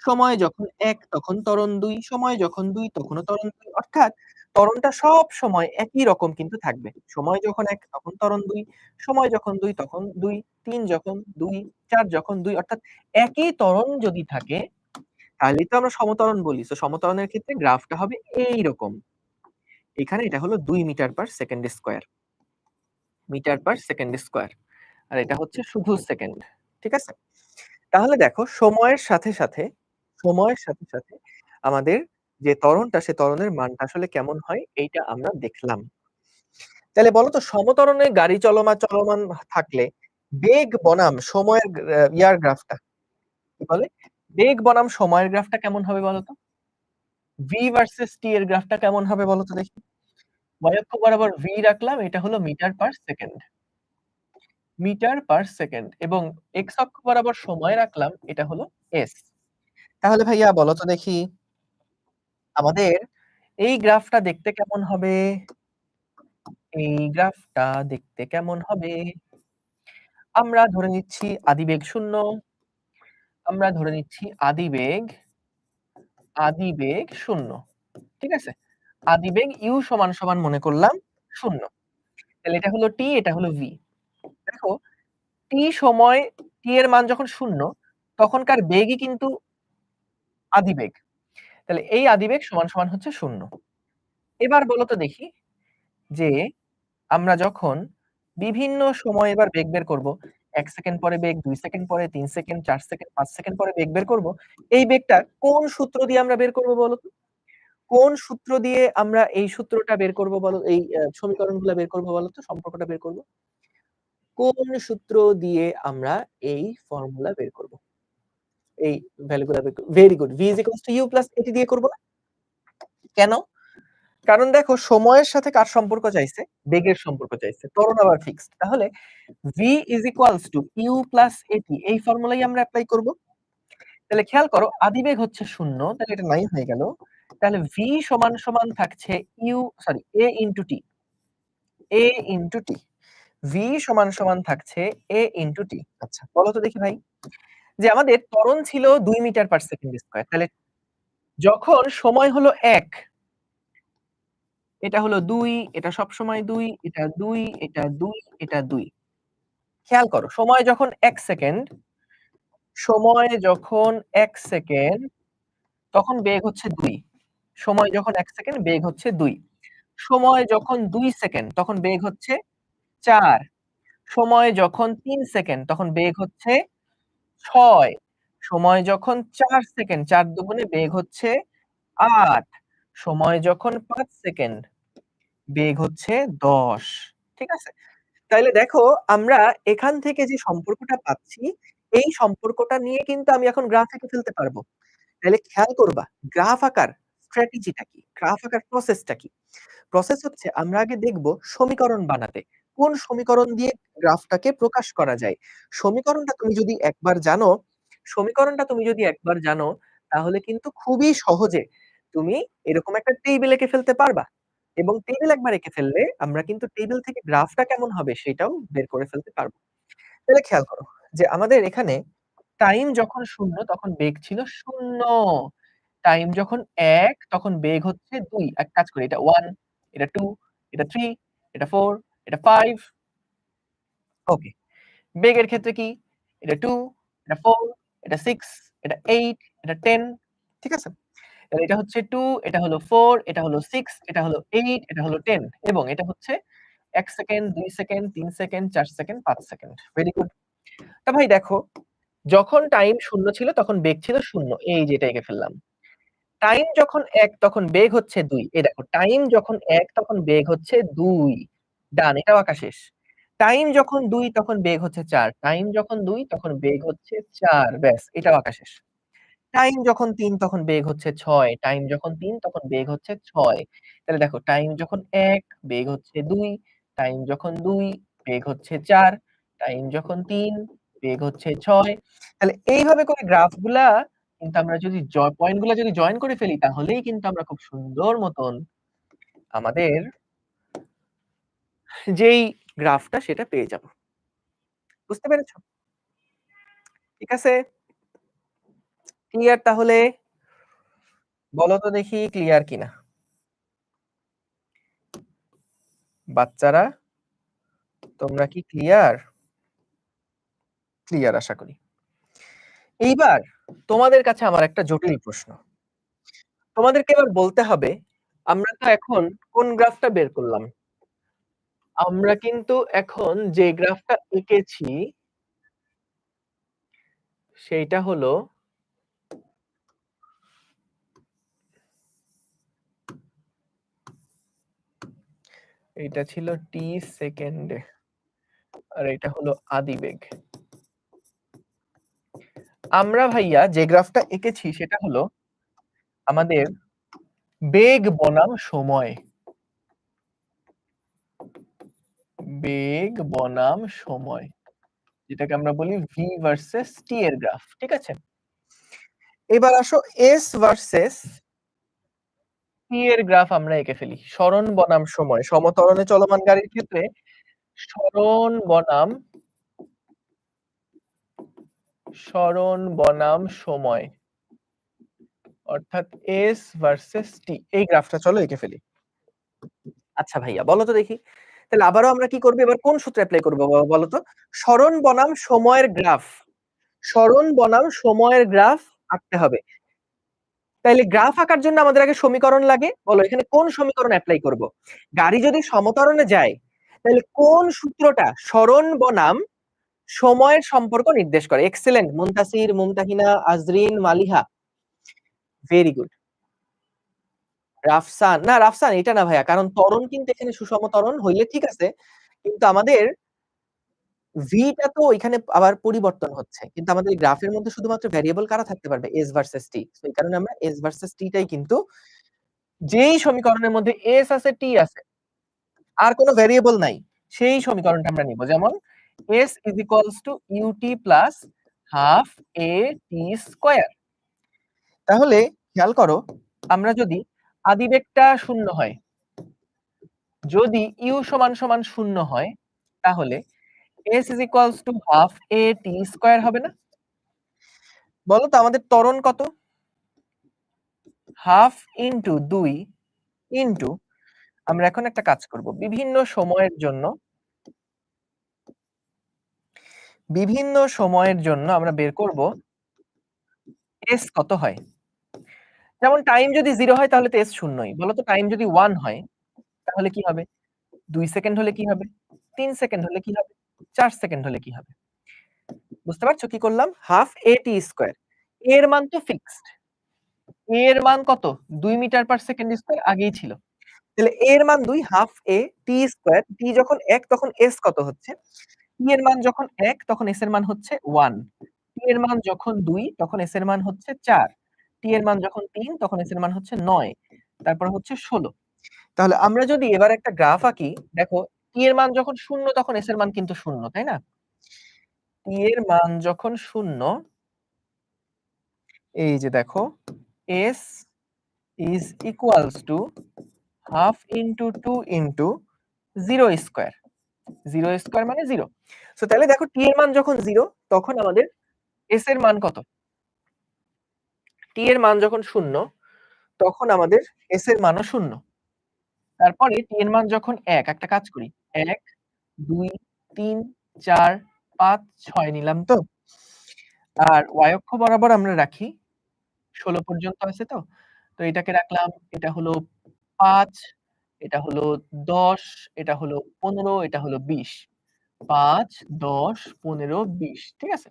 সময় যখন ১ তখন ত্বরণ ২, সময় যখন ২ তখনও ত্বরণ ২। অর্থাৎ ত্বরণটা সবসময় একই রকম কিন্তু থাকবে। সময় যখন ১ তখন ত্বরণ ২, সময় যখন ২ তখন ২, ৩ যখন ২, ৪ যখন ২ অর্থাৎ একই ত্বরণ যদি থাকে তাহলেই তো আমরা সমত্বরণ বলি। সো সমত্বরণের ক্ষেত্রে গ্রাফটা হবে এইরকম। এখানে এটা হলো ২ metre per second square. Metre per second square. আর এটা হচ্ছে শুধু সেকেন্ড। ঠিক আছে? তাহলে দেখো সময়ের সাথে, সাথে আমাদের যে ত্বরণটা সে ত্বরণের মানটা আসলে কেমন হয় এইটা আমরা দেখলাম। তাহলে বলো তো সমত্বরণে গাড়ি চলমান থাকলে বেগ বনাম সময়ের ইয়ার গ্রাফটা কি বলে? বেগ বনাম সময়ের গ্রাফটা কেমন হবে বলো তো? V ভার্সেস T এর গ্রাফটা কেমন হবে বলো তো দেখি? y অক্ষ বরাবর v রাখলাম, এটা হলো metre per second. Metre per second এবং x অক্ষ বরাবর সময় রাখলাম, এটা হলো s। তাহলে ভাইয়া বলো তো দেখি, আমাদের এই গ্রাফটা দেখতে কেমন হবে? এই গ্রাফটা দেখতে কেমন হবে? আমরা ধরে নিচ্ছি আদিবেগ 0, আমরা ধরে নিচ্ছি আদিবেগ 0। ঠিক আছে? আদিবেগ u সমান সমান মনে করলাম 0। তাহলে এটা হলো t, এটা হলো v। দেখো t সময়, t এর মান যখন 0 তখনকার বেগই কিন্তু আদিবেগ। তাহলে এই আদিবেগ সমান সমান হচ্ছে 0। এবার বলো তো দেখি যে আমরা যখন বিভিন্ন সময় এবার বেগ বের করব, ১ সেকেন্ড পরে বেগ, ২ সেকেন্ড পরে, ৩ সেকেন্ড, ৪ সেকেন্ড, ৫ সেকেন্ড পরে বেগ বের করব। এই বেগটা কোন সূত্র দিয়ে আমরা বের করব বলো তো? কোন সূত্র দিয়ে আমরা এই সূত্রটা বের করব বলো? এই সমীকরণগুলা বের করব বলো তো? সম্পর্কটা বের করব? কোন সূত্র দিয়ে আমরা এই ফর্মুলা বের করব? এই ভ্যালুগুলা বের করব। Very good. v u at দিয়ে করব না? কেন? কারণ দেখো সময়ের সাথে কার সম্পর্ক চাইছে? বেগের সম্পর্ক চাইছে। ত্বরণ আবার ফিক্সড। তাহলে v u at এই ফর্মুলাই আমরা এপ্লাই করব। তাহলে খেয়াল করো আদিবেগ হচ্ছে 0, তাহলে এটা নাই হয়ে গেল। তাহলে v সমান সমান থাকছে a into t। a into t। v সমান সমান থাকছে a into t। আচ্ছা, বলো তো দেখি ভাই, যে আমাদের ত্বরণ ছিল 2 মিটার পার সেকেন্ড স্কয়ার। তাহলে যখন সময় হলো 1, এটা হলো 2, এটা সবসময় 2, এটা 2, এটা 2, এটা 2। খেয়াল করো সময় যখন 1 সেকেন্ড, সময় যখন 1 সেকেন্ড তখন বেগ হচ্ছে 2। সময় যখন 1 সেকেন্ড বেগ হচ্ছে 2। সময় যখন 2 সেকেন্ড তখন বেগ হচ্ছে 4। সময় যখন 3 সেকেন্ড তখন বেগ হচ্ছে 6। সময় যখন 4 সেকেন্ড, 4 দুগুণে বেগ হচ্ছে 8। সময় যখন 5 সেকেন্ড বেগ হচ্ছে 10। ঠিক আছে? তাইলে দেখো আমরা এখান থেকে যে সম্পর্কটা পাচ্ছি, এই সম্পর্কটা নিয়ে কিন্তু আমি এখন গ্রাফ এঁকে ফেলতে পারবো। তাহলে খেয়াল করবা গ্রাফ আঁকার স্ট্র্যাটেজিটা কি? গ্রাফ আঁকার প্রসেসটা কি? প্রসেস হচ্ছে আমরা আগে দেখব সমীকরণ বানাতে। কোন সমীকরণ দিয়ে গ্রাফটাকে প্রকাশ করা যায়? সমীকরণটা তুমি যদি একবার জানো, সমীকরণটা তুমি যদি একবার জানো, তাহলে কিন্তু খুবই সহজে তুমি এরকম একটা টেবিল এঁকে ফেলতে পারবা। এবং টেবিল একবার এঁকে ফেললে আমরা কিন্তু টেবিল থেকে গ্রাফটা কেমন হবে সেটাও বের করে ফেলতে পারবো। তাহলে খেয়াল করো যে আমাদের এখানে টাইম যখন 0 তখন বেগ ছিল 0। টাইম যখন 1 তখন বেগ হচ্ছে 2। এক কাজ করি, এটা 1, এটা 2, এটা 3, এটা 4, এটা 5। ওকে। বেগের ক্ষেত্রে কি? এটা 2, এটা 4, এটা 6, এটা 8, এটা 10। ঠিক আছে? তাহলে এটা হচ্ছে 2, এটা হলো 4, এটা হলো 6, এটা হলো 8, এটা হলো 10 এবং এটা হচ্ছে 1 second, 2 second, 3 second, 4 second, 5 second. Very good. তা ভাই দেখো, যখন টাইম 0 ছিল তখন বেগ ছিল 0। এই যে এটা এঁকে ফেললাম। টাইম যখন 1 তখন বেগ হচ্ছে 2। এই দেখো টাইম যখন 1 তখন বেগ হচ্ছে 2। ডান, এটাও আঁকা শেষ। টাইম যখন 2 তখন বেগ হচ্ছে 4। টাইম যখন 2 তখন বেগ হচ্ছে 4। ব্যাস, এটাও আঁকা শেষ। টাইম যখন 3 তখন বেগ হচ্ছে 6। টাইম যখন 3 তখন বেগ হচ্ছে 6। তাহলে দেখো টাইম যখন 1 বেগ হচ্ছে 2। টাইম যখন 2 বেগ হচ্ছে 4। টাইম যখন 3 বেগ হচ্ছে 6। তাহলে এইভাবে করে গ্রাফগুলা কিন্তু আমরা যদি পয়েন্ট গুলা যদি জয়েন করে ফেলি তাহলেই কিন্তু আমরা খুব সুন্দর মতন আমাদের যেই গ্রাফটা সেটা পেয়ে যাব। বুঝতে পেরেছো? ঠিক আছে? ক্লিয়ার তাহলে? বলো তো দেখি ক্লিয়ার কিনা? বাচ্চারা তোমরা কি ক্লিয়ার? ক্লিয়ার আশা করি। এইবার তোমাদের কাছে আমার একটা জটিল প্রশ্ন। তোমাদেরকে এবার বলতে হবে, আমরা তো এখন কোন গ্রাফটা বের করলাম? আমরা কিন্তু এখন যে গ্রাফটা এঁকেছি সেইটা হলো এইটা ছিল t সেকেন্ডে আর এটা হলো আদিবেগ। আমরা ভাইয়া যে গ্রাফটা এঁকেছি সেটা হলো আমাদের বেগ বনাম সময়। বেগ বনাম সময়, যেটাকে আমরা বলি ভি ভার্সেস টি এর গ্রাফ, ঠিক আছে? এবার আসো এস ভার্সেস টি এর গ্রাফ আমরা এঁকে ফেলি। সরণ বনাম সময়, সমতরণে চলমান গাড়ির ক্ষেত্রে সরণ বনাম সময়, অর্থাৎ এস ভার্সেস টি, এই গ্রাফটা চলো এঁকে ফেলি। আচ্ছা ভাইয়া বলো তো দেখি, তাহলে আবারও আমরা কি করবো, এবার কোন সূত্র অ্যাপ্লাই করবো বলো তো? সরণ বনাম সময়ের গ্রাফ, সরণ বনাম সময়ের গ্রাফ আঁকতে হবে। তাইলে গ্রাফ আঁকার জন্য আমাদের আগে সমীকরণ লাগে, বলো এখানে কোন সমীকরণ অ্যাপ্লাই করব? গাড়ি যদি সমতরণে যায় তাহলে কোন সূত্রটা সরণ বনাম সময়ের সম্পর্ক নির্দেশ করে? Excellent Muntasir, Mumtahina, Azrin, Maliha, very good. Rafsan, না রাফসান এটা না ভাইয়া, কারণ ত্বরণ কিন্তু এখানে সুষম ত্বরণ হইলে ঠিক আছে, কিন্তু আমাদের ভিটা তো এখানে আবার পরিবর্তন হচ্ছে, কিন্তু আমাদের এই গ্রাফের মধ্যে শুধুমাত্র ভ্যারিয়েবল কারা থাকতে পারবে? এস ভার্সেস টি। তো এই কারণে আমরা এস ভার্সেস টি টাই কিন্তু, যেই সমীকরণের মধ্যে এস আছে টি আছে আর কোনো ভ্যারিয়েবল নাই, সেই সমীকরণটা আমরা নিব। যেমন s is equals to ut plus half a t square। তাহলে খেয়াল করো, আমরা যদি আদিবেগটা শূন্য হয়, যদি u সমান সমান শূন্য হয়, তাহলে s is equals to half a t square হবে না? বলো তো আমাদের ত্বরণ কত? হাফ ইন্টু 2 ইন্টু, আমরা এখন একটা কাজ করব, বিভিন্ন সময়ের জন্য আমরা বের করব s কত হয়। যেমন টাইম যদি 0 হয় তাহলে তো s শূন্যই। বলো তো টাইম যদি 1 হয় তাহলে কি হবে? 2 সেকেন্ড হলে কি হবে? 3 সেকেন্ড হলে কি হবে? 4 সেকেন্ড হলে কি হবে? বুঝতে পারছো কি করলাম? হাফ a t স্কয়ার, এর মান তো ফিক্সড, এর মান কত? 2 মিটার পার সেকেন্ড স্কয়ার আগেই ছিল। তাহলে এর মান 2, half a t square, t যখন 1 তখন s কত হচ্ছে? t এর মান যখন 1 তখন s এর মান হচ্ছে 1, t এর মান যখন 2 তখন s এর মান হচ্ছে 4, t এর মান যখন 3 তখন s এর মান হচ্ছে 9, তারপর হচ্ছে 16। তাহলে আমরা যদি এবার একটা গ্রাফ আঁকি, দেখো t এর মান যখন 0 তখন s এর মান কিন্তু 0, তাই না? t এর মান যখন 0, এই যে দেখো s is equals to half into 2 into 0 square, 0 square মানে 0। সো তাহলে দেখো t এর মান যখন 0 তখন আমাদের s এর মান কত? t এর মান যখন 0 তখন আমাদের s এর মানও 0। তারপরে t এর মান যখন 1, একটা কাজ করি, 1 2 3 4 5 6 নিলাম তো, আর y অক্ষ বরাবর আমরা রাখি 16 পর্যন্ত আছে তো, তো এটাকে রাখলাম, এটা হলো 5, এটা হলো 10, এটা হলো 15, এটা হলো 20, 5 10 15 20, ঠিক আছে?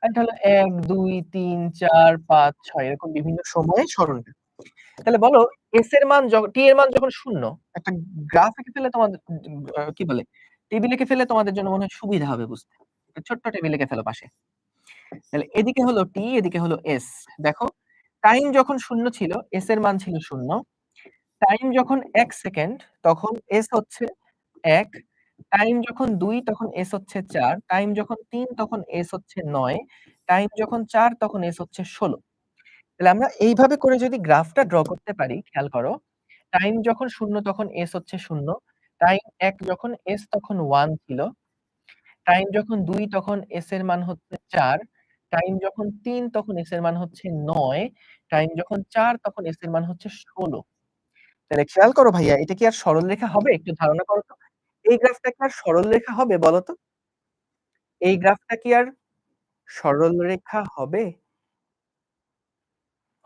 আর এটা হলো 1 2 3 4 5 6 এরকম বিভিন্ন সময়ে সরণটা। তাহলে বলো s এর মান t এর মান যখন 0, একটা গ্রাফ এঁকে ফেলে তোমাদের কি বলে, টেবিল এঁকে ফেলে তোমাদের জন্য মনে হয় সুবিধা হবে বুঝতে। ছোট্ট টেবিল এঁকে ফেলো পাশে। তাহলে এদিকে হলো t, এদিকে হলো s। দেখো টাইম যখন 0 ছিল s এর মান ছিল 0, টাইম যখন 1 সেকেন্ড তখন s হচ্ছে 1, টাইম যখন 2 তখন s হচ্ছে 4, টাইম যখন 3 তখন s হচ্ছে 9, টাইম যখন 4 তখন s হচ্ছে 16। তাহলে আমরা এইভাবে করে যদি গ্রাফটা ড্র করতে পারি, খেয়াল করো, টাইম যখন 0 তখন s হচ্ছে 0, টাইম 1 যখন s তখন 1 ছিল, টাইম যখন 2 তখন s এর মান হচ্ছে 4, টাইম যখন 3 তখন s এর মান হচ্ছে 9, টাইম যখন 4 তখন s এর মান হচ্ছে 16। তাহলে খেয়াল করো ভাইয়া, এটা কি আর সরলরেখা হবে? একটু ধারণা করো তো। এই গ্রাফটা কি আর সরলরেখা হবে বলো তো? এই গ্রাফটা কি আর সরলরেখা হবে?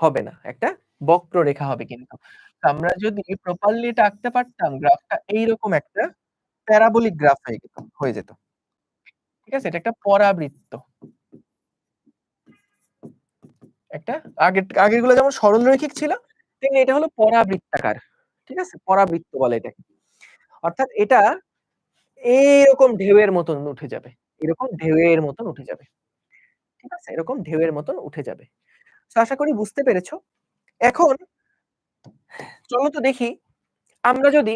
হবে না। একটা বক্ররেখা হবে কিন্তু। তো আমরা যদি প্রপারলি এটা আঁকতে পারতাম, গ্রাফটা এইরকম একটা প্যারাবোলিক গ্রাফ হয়ে যেত। ঠিক আছে? এটা একটা পরাবৃত্ত। একটা আগেরগুলো যেমন সরলরৈখিক ছিল, তেমনি এটা হলো পরাবৃত্তাকার। ঠিক আছে? পরাবৃত্ত বলে এটাকে। অর্থাৎ এটা এইরকম ঢেউয়ের মতন উঠে যাবে। এরকম ঢেউয়ের মতন উঠে যাবে। ঠিক আছে? এরকম ঢেউয়ের মতন উঠে যাবে। তো আশা করি বুঝতে পেরেছো। এখন চলো তো দেখি, আমরা যদি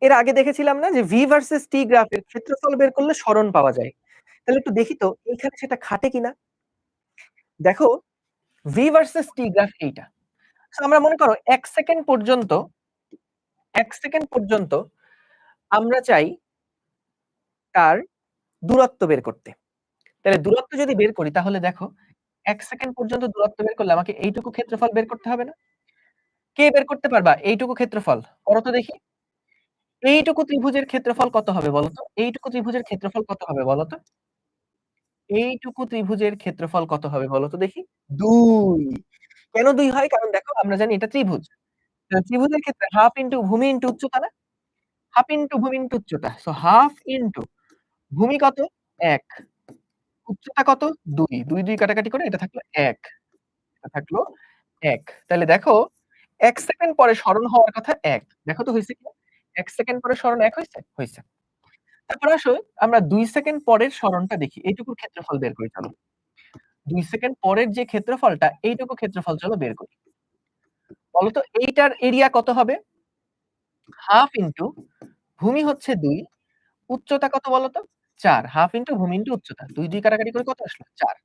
এর আগে দেখেছিলাম না যে V ভার্সেস T গ্রাফের ক্ষেত্রফল বের করলে সরণ পাওয়া যায়। তাহলে একটু দেখি তো এইখানে সেটা খাটে কিনা? দেখো V ভার্সেস T গ্রাফ এইটা। সো আমরা মনে করো ১ সেকেন্ড পর্যন্ত ১ সেকেন্ড পর্যন্ত আমরা চাই তার দূরত্ব বের করতে। তাহলে দূরত্ব যদি বের করি তাহলে দেখো ১ সেকেন্ড পর্যন্ত দূরত্ব বের করলে আমাকে এইটুকু ক্ষেত্রফল বের করতে হবে না? কে বের করতে পারবা এইটুকু ক্ষেত্রফল? করো তো দেখি। এইটুকু ত্রিভুজের ক্ষেত্রফল কত হবে বলো তো? এইটুকু ত্রিভুজের ক্ষেত্রফল কত হবে বলো তো? এইটুকু ত্রিভুজের ক্ষেত্রফল কত হবে বলো তো দেখি? ২। কেন ২ হয়? কারণ দেখো আমরা জানি এটা ত্রিভুজ। ত্রিভুজের ক্ষেত্রে হাফ ইনটু ভূমি ইনটু উচ্চতা না? হাফ ইনটু ভূমি ইনটু উচ্চতা। সো হাফ ইনটু ভূমি কত? ১। উচ্চতা কত? ২। ২, ২ কাটাকাটি করে এটা থাকলো ১। এটা থাকলো ১। তাহলে দেখো ১ সেকেন্ড পরে সরণ হওয়ার কথা ১। দেখো তো হইছে কিনা? ১ সেকেন্ড পরে সরণ ১ হইছে? হইছে। তারপর আসো আমরা ২ সেকেন্ড পরের সরণটা দেখি। এইটুকুর ক্ষেত্রফল বের করি চলো। ২ সেকেন্ড পরের যে ক্ষেত্রফলটা এইটুকু ক্ষেত্রফল চলো বের করি। বলো তো এইটার এরিয়া কত হবে? হাফ ইনটু ভূমি হচ্ছে ২, উচ্চতা কত বলো তো? ৪। হাফ ইনটু ভূমি ইনটু উচ্চতা। ২, ২ কাটাকাটি করে কত আসলো? ৪।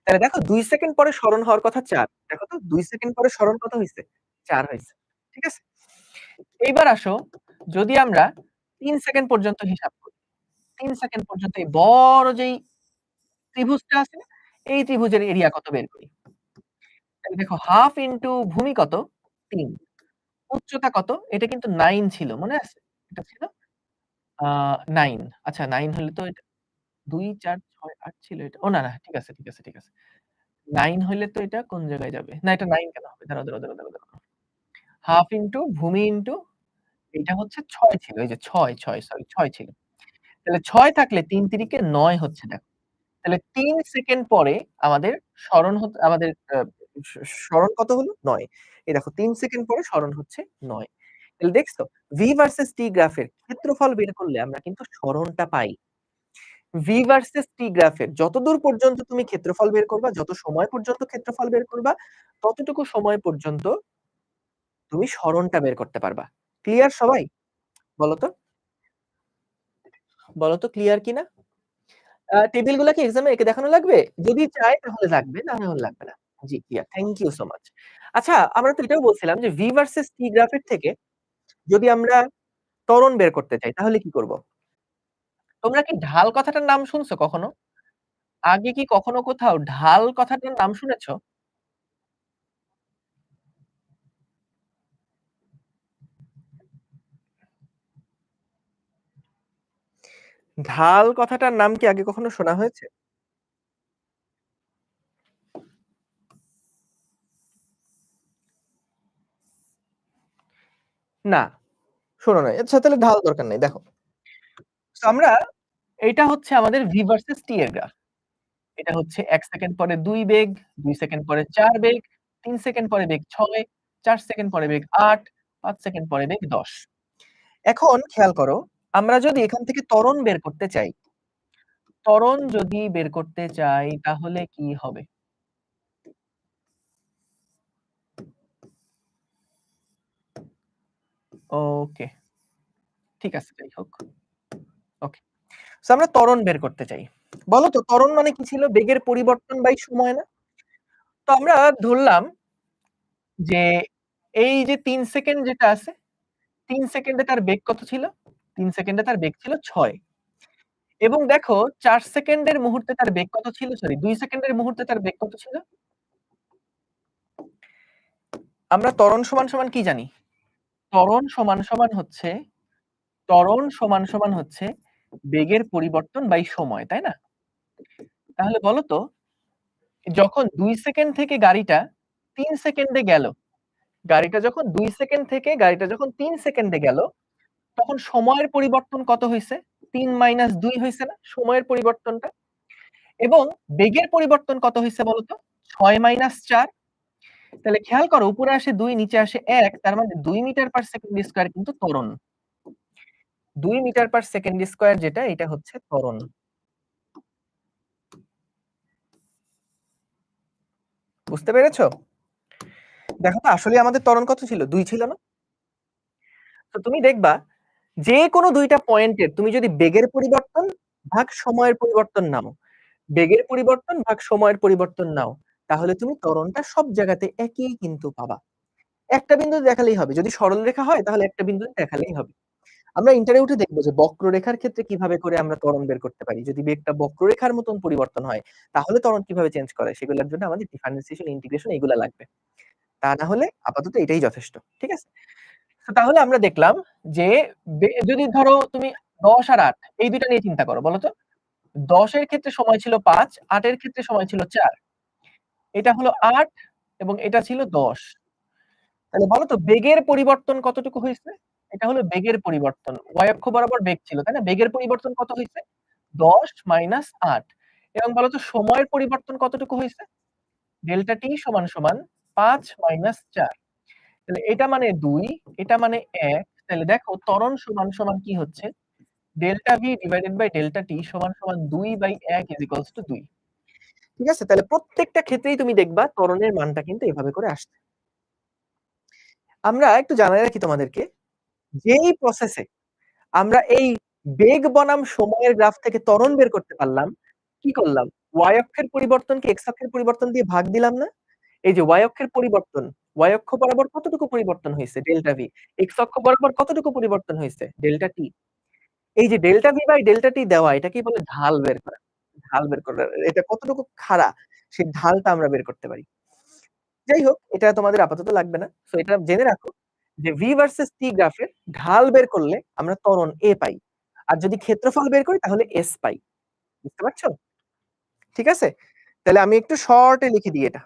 তাহলে দেখো ২ সেকেন্ড পরে সরণ হওয়ার কথা ৪। দেখো তো ২ সেকেন্ড পরে সরণ কত হইছে? ৪ হইছে। ঠিক আছে? এইবার আসো যদি আমরা ৩ সেকেন্ড পর্যন্ত হিসাব করি। ৩ সেকেন্ড পর্যন্ত এই বড় যেই ত্রিভুজটা আছে না? এই ত্রিভুজের এরিয়া কত বের করি। তাহলে দেখো হাফ ইনটু ভূমি কত? ৩। উচ্চতা কত? এটা কিন্তু ৯ ছিল। মনে আছে? এটা ছিল আ ৯। আচ্ছা ৯ হলে তো এটা ২, ৪, ৬, ৮ ছিল এটা। ও না, না ঠিক আছে, ঠিক আছে, ঠিক আছে। ৯ হইলে তো এটা কোন জায়গায় যাবে? না এটা ৯ কেন হবে? দাঁড়াও, দাঁড়াও, দাঁড়াও, দাঁড়াও। হাফ ইনটু ভূমি ইনটু এটা হচ্ছে ৬ ছিল। এই যে ৬, ৬ সরি ৬ ছিল। তাহলে ৬ থাকলে ৩ তিরিকে ৯ হচ্ছে দেখো। তাহলে ৩ সেকেন্ড পরে আমাদের আমাদের স সরণ কত হলো? ৯। এই দেখো ৩ সেকেন্ড পরে সরণ হচ্ছে ৯। তাহলে দেখছো V ভার্সেস T গ্রাফের ক্ষেত্রফল বের করলে আমরা কিন্তু সরণটা পাই। V ভার্সেস T গ্রাফের যতদূর পর্যন্ত তুমি ক্ষেত্রফল বের করবা, যত সময় পর্যন্ত ক্ষেত্রফল বের করবা, ততটুকু সময় পর্যন্ত তুমি সরণটা বের করতে পারবা। ক্লিয়ার সবাই? বলো তো? বলো তো ক্লিয়ার কিনা? টেবিলগুলা কি এক্সামে এঁকে দেখানো লাগবে? যদি চায় তাহলে লাগবে, না হলে লাগবে না। জি, clear. Thank you so much. আচ্ছা, আমরা তো এটাও বলছিলাম যে V ভার্সেস T গ্রাফের থেকে যদি আমরা ত্বরণ বের করতে চাই তাহলে কি করব? তোমরা কি ঢাল কথাটার নাম শুনছো কখনো? আগে কি কখনো কোথাও ঢাল কথাটার নাম শুনেছ? ঢাল কথাটার নাম কি আগে কখনো শোনা হয়েছে? না, শোনো নাই। আচ্ছা তাহলে ঢাল দরকার নাই। দেখো। সো আমরা এইটা হচ্ছে আমাদের V ভার্সেস T এর গ্রাফ। এটা হচ্ছে ১ সেকেন্ড পরে ২ বেগ, ২ সেকেন্ড পরে ৪ বেগ, ৩ সেকেন্ড পরে বেগ ৬, ৪ সেকেন্ড পরে বেগ ৮, ৫ সেকেন্ড পরে বেগ ১০। এখন খেয়াল করো, আমরা যদি এখান থেকে ত্বরণ বের করতে চাই, ত্বরণ যদি বের করতে চাই তাহলে কি হবে? ওকে, ঠিক আছে যাই হোক। ওকে। সো আমরা ত্বরণ বের করতে চাই। বলো তো ত্বরণ মানে কি ছিল? বেগের পরিবর্তন বাই সময় না? তো আমরা ধরলাম যে এই যে ৩ সেকেন্ড যেটা আছে, ৩ সেকেন্ডে তার বেগ কত ছিল? ৩ সেকেন্ডে তার বেগ ছিল ৬ এবং দেখো ৪ সেকেন্ডের মুহূর্তে তার বেগ কত ছিল? সরি ২ সেকেন্ডের মুহূর্তে তার বেগ কত ছিল? আমরা ত্বরণ সমান, সমান কি জানি? ত্বরণ সমান, সমান হচ্ছে ত্বরণ সমান, সমান হচ্ছে বেগের পরিবর্তন বাই সময়, তাই না? তাহলে বলো তো যখন ২ সেকেন্ড থেকে গাড়িটা ৩ সেকেন্ডে গেল, গাড়িটা যখন ২ সেকেন্ড থেকে গাড়িটা যখন ৩ সেকেন্ডে গেল, তখন সময়ের পরিবর্তন কত হইছে? ৩ মাইনাস ২ হইছে না সময়ের পরিবর্তনটা? এবং বেগের পরিবর্তন কত হইছে বলতো? ৬ মাইনাস ৪। তাহলে খেয়াল করো উপরে আসে ২ নিচে আসে ১ তার মানে ২ মিটার পার সেকেন্ড স্কয়ার কিন্তু ত্বরণ। ২ মিটার পার সেকেন্ড স্কয়ার যেটা এটা হচ্ছে ত্বরণ। বুঝতে পেরেছো? দেখো তো আসলে আমাদের ত্বরণ কত ছিল? ২ ছিল না? তো তুমি দেখবা যে কোনো ২ টা পয়েন্টের তুমি যদি বেগের পরিবর্তন ভাগ সময়ের পরিবর্তন নাও, বেগের পরিবর্তন ভাগ সময়ের পরিবর্তন নাও, তাহলে তুমি ত্বরণটা সব জায়গাতে একই কিন্তু পাবা। একটা বিন্দুতে দেখালেই হবে। যদি সরলরেখা হয় তাহলে একটা বিন্দুতে দেখালেই হবে। আমরা ইন্টারভিউতে দেখব যে বক্ররেখার ক্ষেত্রে কিভাবে করে আমরা ত্বরণ বের করতে পারি। যদি বেগটা বক্ররেখার মতন পরিবর্তন হয়, তাহলে ত্বরণ কিভাবে চেঞ্জ করে সেগুলোর জন্য আমাদের ডিফারেন্সিয়েশন, ইন্টিগ্রেশন এগুলা লাগবে। তা না হলে আপাতত এটাই যথেষ্ট। ঠিক আছে? তো তাহলে আমরা দেখলাম যে যদি ধরো তুমি ১০ আর ৮ এই ২ টা নিয়ে চিন্তা করো। বলো তো? ১০ এর ক্ষেত্রে সময় ছিল ৫, ৮ এর ক্ষেত্রে সময় ছিল ৪। এটা হলো ৮ এবং এটা ছিল ১০। তাহলে বলো তো বেগের পরিবর্তন কতটুকু হইছে? এটা হলো বেগের পরিবর্তন। y অক্ষ বরাবর বেগ ছিল, তাই না? বেগের পরিবর্তন কত হইছে? ১০ মাইনাস ৮ এবং বলো তো সময়ের পরিবর্তন কতটুকু হইছে? ডেল্টা টি সমান, সমান ৫ মাইনাস ৪। তাহলে এটা মানে ২, এটা মানে ১। তাহলে দেখো ত্বরণ সমান, সমান কি হচ্ছে? Delta v divided by delta t সমান, সমান ২/১ ইজ ইকুয়ালস টু ২। ঠিক আছে? তাহলে প্রত্যেকটা ক্ষেত্রেই তুমি দেখবা ত্বরণের মানটা কিন্তু এভাবে করে আসছে। আমরা একটু জানাই রাখি তোমাদেরকে, যেই প্রসেসে আমরা এই বেগ বনাম সময়ের গ্রাফ থেকে ত্বরণ বের করতে পারলাম, কি করলাম? y অক্ষের পরিবর্তনকে x অক্ষের পরিবর্তন দিয়ে ভাগ দিলাম না? এই যে y অক্ষের পরিবর্তন, y অক্ষ বরাবর কতটুকু পরিবর্তন হইছে? Delta v। x অক্ষ বরাবর কতটুকু পরিবর্তন হইছে? Delta t। এই যে delta v by delta t দেওয়া এটাকেই বলে ঢাল বের করা। ঢাল বের করা। এটা কতটুকু খাড়া সেই ঢালটা আমরা বের করতে পারি। যাই হোক, এটা তোমাদের আপাতত লাগবে না। সো এটা জেনে রাখো যে v ভার্সেস t গ্রাফের ঢাল বের করলে আমরা ত্বরণ A পাই। আর যদি ক্ষেত্রফল বের করি তাহলে S পাই। বুঝতে পারছো? ঠিক আছে? তাহলে আমি একটু শর্টে লিখে দিই এটা।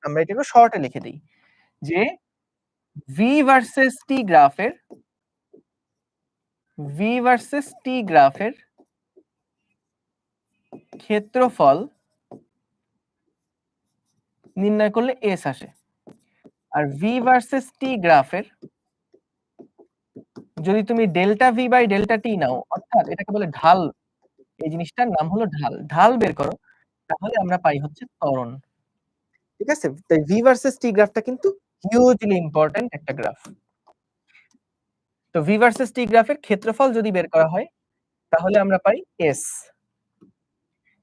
আমরা এটা একটু শর্টে লিখে দেই। যে v ভার্সেস t গ্রাফের ক্ষেত্রফল নির্ণয় করলে S আসে। আর v ভার্সেস t গ্রাফের যদি তুমি delta v by delta t নাও, অর্থাৎ এটাকে বলে ঢাল, এই জিনিসটার নাম হলো ঢাল। ঢাল বের করো, তাহলে আমরা পাই হচ্ছে ত্বরণ। ঠিক আছে? তাই v ভার্সেস t গ্রাফটা কিন্তু হিউজলি ইম্পোর্টেন্ট একটা গ্রাফ। তো v ভার্সেস t গ্রাফের ক্ষেত্রফল যদি বের করা হয়, তাহলে আমরা পাই S।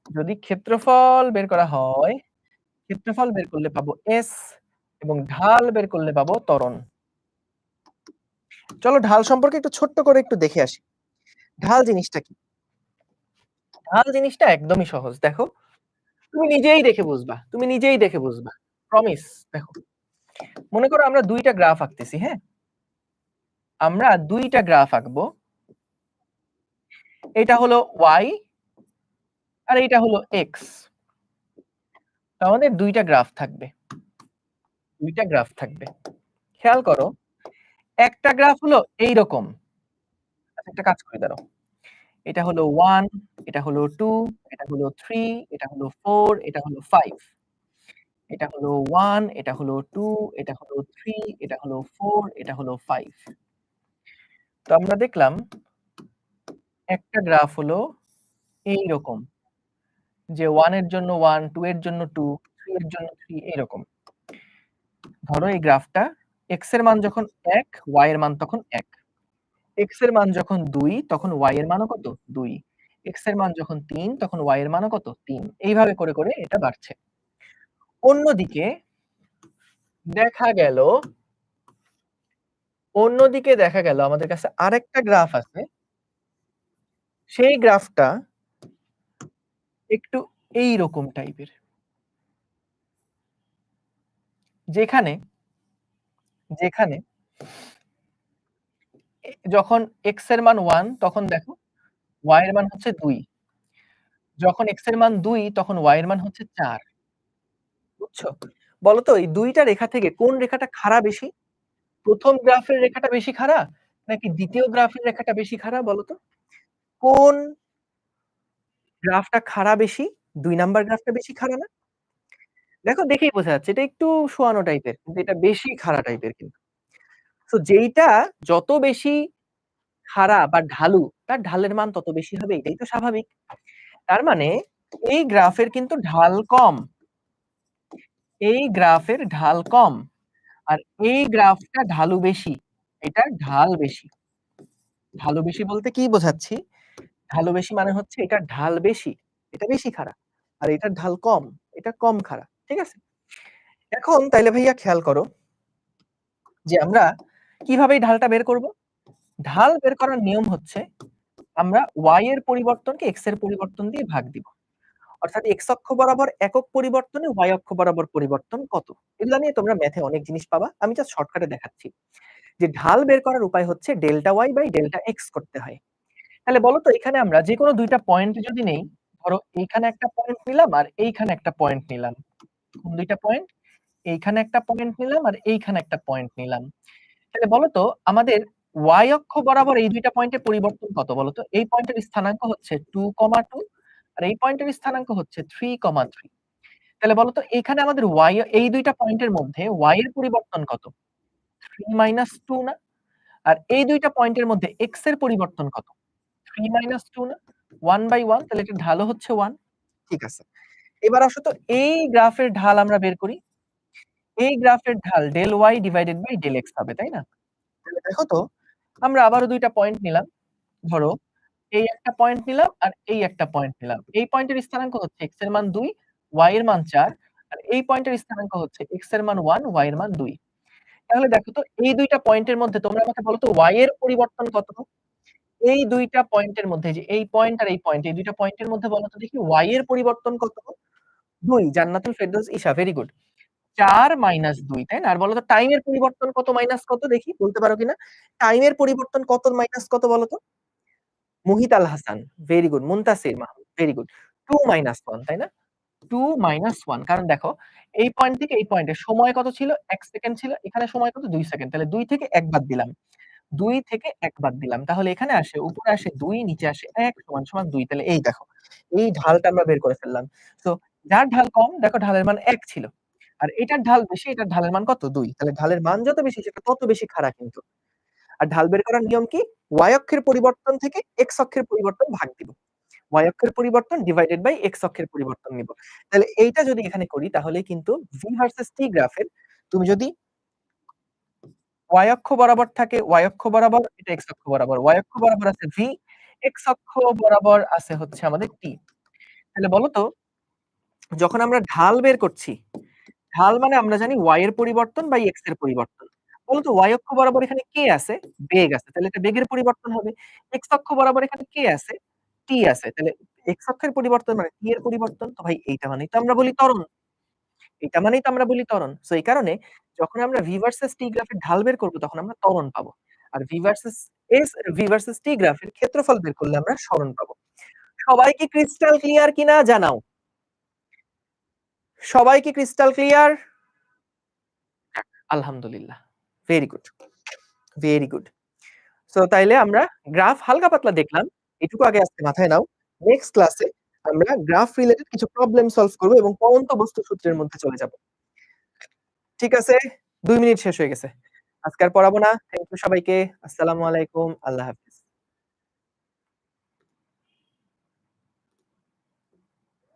যদি ক্ষেত্রফল বের করা হয়, ক্ষেত্রফল বের করলে পাবো S এবং ঢাল বের করলে পাবো ত্বরণ। চলো ঢাল সম্পর্কে একটু ছোট্ট করে একটু দেখে আসি। ঢাল জিনিসটা কি? ঢাল জিনিসটা একদমই সহজ। দেখো, তুমি নিজেই দেখে বুঝবা। তুমি নিজেই দেখে বুঝবা। প্রমিস। দেখো, মনে করো আমরা ২ টা গ্রাফ আঁকতেছি, হ্যাঁ? আমরা ২ টা গ্রাফ আঁকবো। এটা হলো y আর এইটা হলো x। তো আমাদের ২ টা গ্রাফ থাকবে। ২ টা গ্রাফ থাকবে। খেয়াল করো, একটা গ্রাফ হলো এইরকম। আচ্ছা একটা কাজ করি দাঁড়াও। এটা হলো 1, এটা হলো 2, এটা হলো 3, এটা হলো 4, এটা হলো 5। এটা হলো 1, এটা হলো 2, এটা হলো 3, এটা হলো 4, এটা হলো 5। তো আমরা দেখলাম একটা গ্রাফ হলো এইরকম। যে 1 এর জন্য 1, 2 এর জন্য 2, 3 এর জন্য 3 এরকম। ধরো এই গ্রাফটা x এর মান যখন ১, y এর মান তখন ১। x এর মান যখন ২ তখন y এর মানও কত? ২। x এর মান যখন ৩ তখন y এর মানও কত? ৩। এইভাবে করে, করে এটা বাড়ছে। অন্যদিকে দেখা গেল আমাদের কাছে আরেকটা গ্রাফ আছে। সেই গ্রাফটা একটু এইরকম টাইপের। যেখানে, যেখানে যখন x এর মান 1 তখন দেখো y এর মান হচ্ছে ২। যখন x এর মান ২ তখন y এর মান হচ্ছে ৪। বুঝছো? বলতো এই ২ টা রেখা থেকে কোন রেখাটা খাড়া বেশি? ১ম গ্রাফের রেখাটা বেশি খাড়া নাকি ২য় গ্রাফের রেখাটা বেশি খাড়া বলতো? কোন গ্রাফটা খাড়া বেশি? ২ নাম্বার গ্রাফটা বেশি খাড়া না? দেখো দেখেই বোঝা যাচ্ছে এটা একটু শোয়ানো টাইপের। কিন্তু এটা বেশি খাড়া টাইপের কিন্তু। সো যেইটা যত বেশি খাড়া বা ঢালু, তার ঢালের মান তত বেশি হবে এটাই তো স্বাভাবিক। তার মানে এই গ্রাফের কিন্তু ঢাল কম। এই গ্রাফের ঢাল কম। আর এই গ্রাফটা ঢালু বেশি। এটার ঢাল বেশি। ঢালু বেশি বলতে কি বোঝাচ্ছি? ঢালু বেশি মানে হচ্ছে এটার ঢাল বেশি। এটা বেশি খাড়া। আর এটার ঢাল কম। এটা কম খাড়া। ঠিক আছে? এখন তাইলে ভাইয়া খেয়াল করো যে আমরা কিভাবে এই ঢালটা বের করব? ঢাল বের করার নিয়ম হচ্ছে আমরা y এর পরিবর্তনকে x এর পরিবর্তন দিয়ে ভাগ দিব। অর্থাৎ x অক্ষ বরাবর একক পরিবর্তনে y অক্ষ বরাবর পরিবর্তন কত? এগুলা নিয়ে তোমরা ম্যাথে অনেক জিনিস পাবা। আমি জাস্ট শর্টকাটে দেখাচ্ছি। যে ঢাল বের করার উপায় হচ্ছে delta y by delta x করতে হয়। তাহলে বলো তো এখানে আমরা যেকোনো ২ টা পয়েন্ট যদি নেই, ধরো এইখানে একটা পয়েন্ট নিলাম আর এইখানে একটা পয়েন্ট নিলাম। কোন ২ টা পয়েন্ট? এইখানে একটা পয়েন্ট নিলাম আর এইখানে একটা পয়েন্ট নিলাম। তাহলে বলো তো আমাদের y অক্ষ বরাবর এই ২ টা পয়েন্টের পরিবর্তন কত বলো তো? এই পয়েন্টের স্থানাঙ্ক হচ্ছে 2, 2 আর এই পয়েন্টের স্থানাঙ্ক হচ্ছে 3, 3। তাহলে বলো তো এখানে আমাদের এই ২ টা পয়েন্টের মধ্যে y এর পরিবর্তন কত? 3 - 2 না? আর এই ২ টা পয়েন্টের মধ্যে x এর পরিবর্তন কত? 3 - 2 না? 1/1 তাহলে এটার ঢালও হচ্ছে 1। ঠিক আছে। এবার আসো তো এই গ্রাফের ঢাল আমরা বের করি। এই গ্রাফের ঢাল del y divided by del x হবে, তাই না? তাহলে দেখো তো আমরা আবারও ২ টা পয়েন্ট নিলাম। ধরো এই একটা পয়েন্ট নিলাম আর এই একটা পয়েন্ট নিলাম। এই পয়েন্টের স্থানাঙ্ক হচ্ছে x এর মান ২, y এর মান ৪ আর এই পয়েন্টের স্থানাঙ্ক হচ্ছে x এর মান 1, y এর মান ২। তাহলে দেখো তো এই ২ টা পয়েন্টের মধ্যে তোমরা আমাকে বলো তো y এর পরিবর্তন কত? এই ২ টা পয়েন্টের মধ্যে যে এই পয়েন্ট আর এই পয়েন্ট, এই ২ টা পয়েন্টের মধ্যে বলো তো দেখি y এর পরিবর্তন কত? ২ জান্নাতুল ফেরদৌস ঈশা ভেরি গুড। ৪ - ২ তাই না? আর বলো তো টাইম এর পরিবর্তন কত মাইনাস কত দেখি বলতে পারো কিনা? টাইম এর পরিবর্তন কত মাইনাস কত বলো তো? Muhit Al Hasan very good. Muntasir Mahmud very good. 2 - 1 তাই না? 2 - 1 কারণ দেখো এই পয়েন্ট থেকে এই পয়েন্টে সময় কত ছিল? ১ সেকেন্ড ছিল। এখানে সময় কত? ২ সেকেন্ড। তাহলে ২ থেকে ১ বাদ দিলাম। ২ থেকে ১ বাদ দিলাম। তাহলে এখানে আসে উপরে আসে ২ নিচে আসে ১ = ২ তাহলে এই দেখো। এই ঢালটা আমরা বের করে ফেললাম। সো যার ঢাল কম দেখো ঢালের মান ১ ছিল। আর এটার ঢাল বেশি, এটার ঢালের মান কত? ২। তাহলে ঢালের মান যত বেশি সেটা তত বেশি খাড়া কিন্তু। আর ঢাল বের করার নিয়ম কি? y অক্ষের পরিবর্তন থেকে x অক্ষের পরিবর্তন ভাগ দিব। y অক্ষের পরিবর্তন ডিভাইডেড বাই x অক্ষের পরিবর্তন নিব। তাহলে এইটা যদি এখানে করি তাহলে কিন্তু v ভার্সাস t গ্রাফের তুমি যদি y অক্ষ বরাবর থাকে, y অক্ষ বরাবর এটা x অক্ষ বরাবর। y অক্ষ বরাবর আছে v, x অক্ষ বরাবর আছে হচ্ছে আমাদের t। তাহলে বলো তো যখন আমরা ঢাল বের করছি, ঢাল মানে আমরা জানি y এর পরিবর্তন বাই x এর পরিবর্তন। বলো তো y অক্ষ বরাবর এখানে কে আছে? বেগ আছে। তাহলে এটা বেগের পরিবর্তন হবে। x অক্ষ বরাবর এখানে কে আছে? t আছে। তাহলে x অক্ষের পরিবর্তন মানে t এর পরিবর্তন। তো ভাই এইটা মানেই তো আমরা বলি ত্বরণ। এটা মানেই তো আমরা বলি ত্বরণ। সো এই কারণে যখন আমরা v ভার্সাস t গ্রাফের ঢাল বের করব তখন আমরা ত্বরণ পাবো। আর v ভার্সাস t গ্রাফের ক্ষেত্রফল বের করলে আমরা সরণ পাবো। সবাই কি ক্রিস্টাল ক্লিয়ার কিনা জানাও? সবাই কি ক্রিস্টাল ক্লিয়ার? আলহামদুলিল্লাহ। Very good, very good. So তাইলে আমরা গ্রাফ হালকা পাতলা দেখলাম। এটুকু আগে আজকে মাথায় নাও। নেক্সট ক্লাসে আমরা গ্রাফ রিলেটেড কিছু প্রবলেম সলভ করব এবং পরন্ত বস্তু সূত্রের মধ্যে চলে যাব। ঠিক আছে? ২ মিনিট শেষ হয়ে গেছে। আজকে আর পড়াবো না। থ্যাংক ইউ সবাইকে। আসসালামু আলাইকুম। আল্লাহ হাফেজ।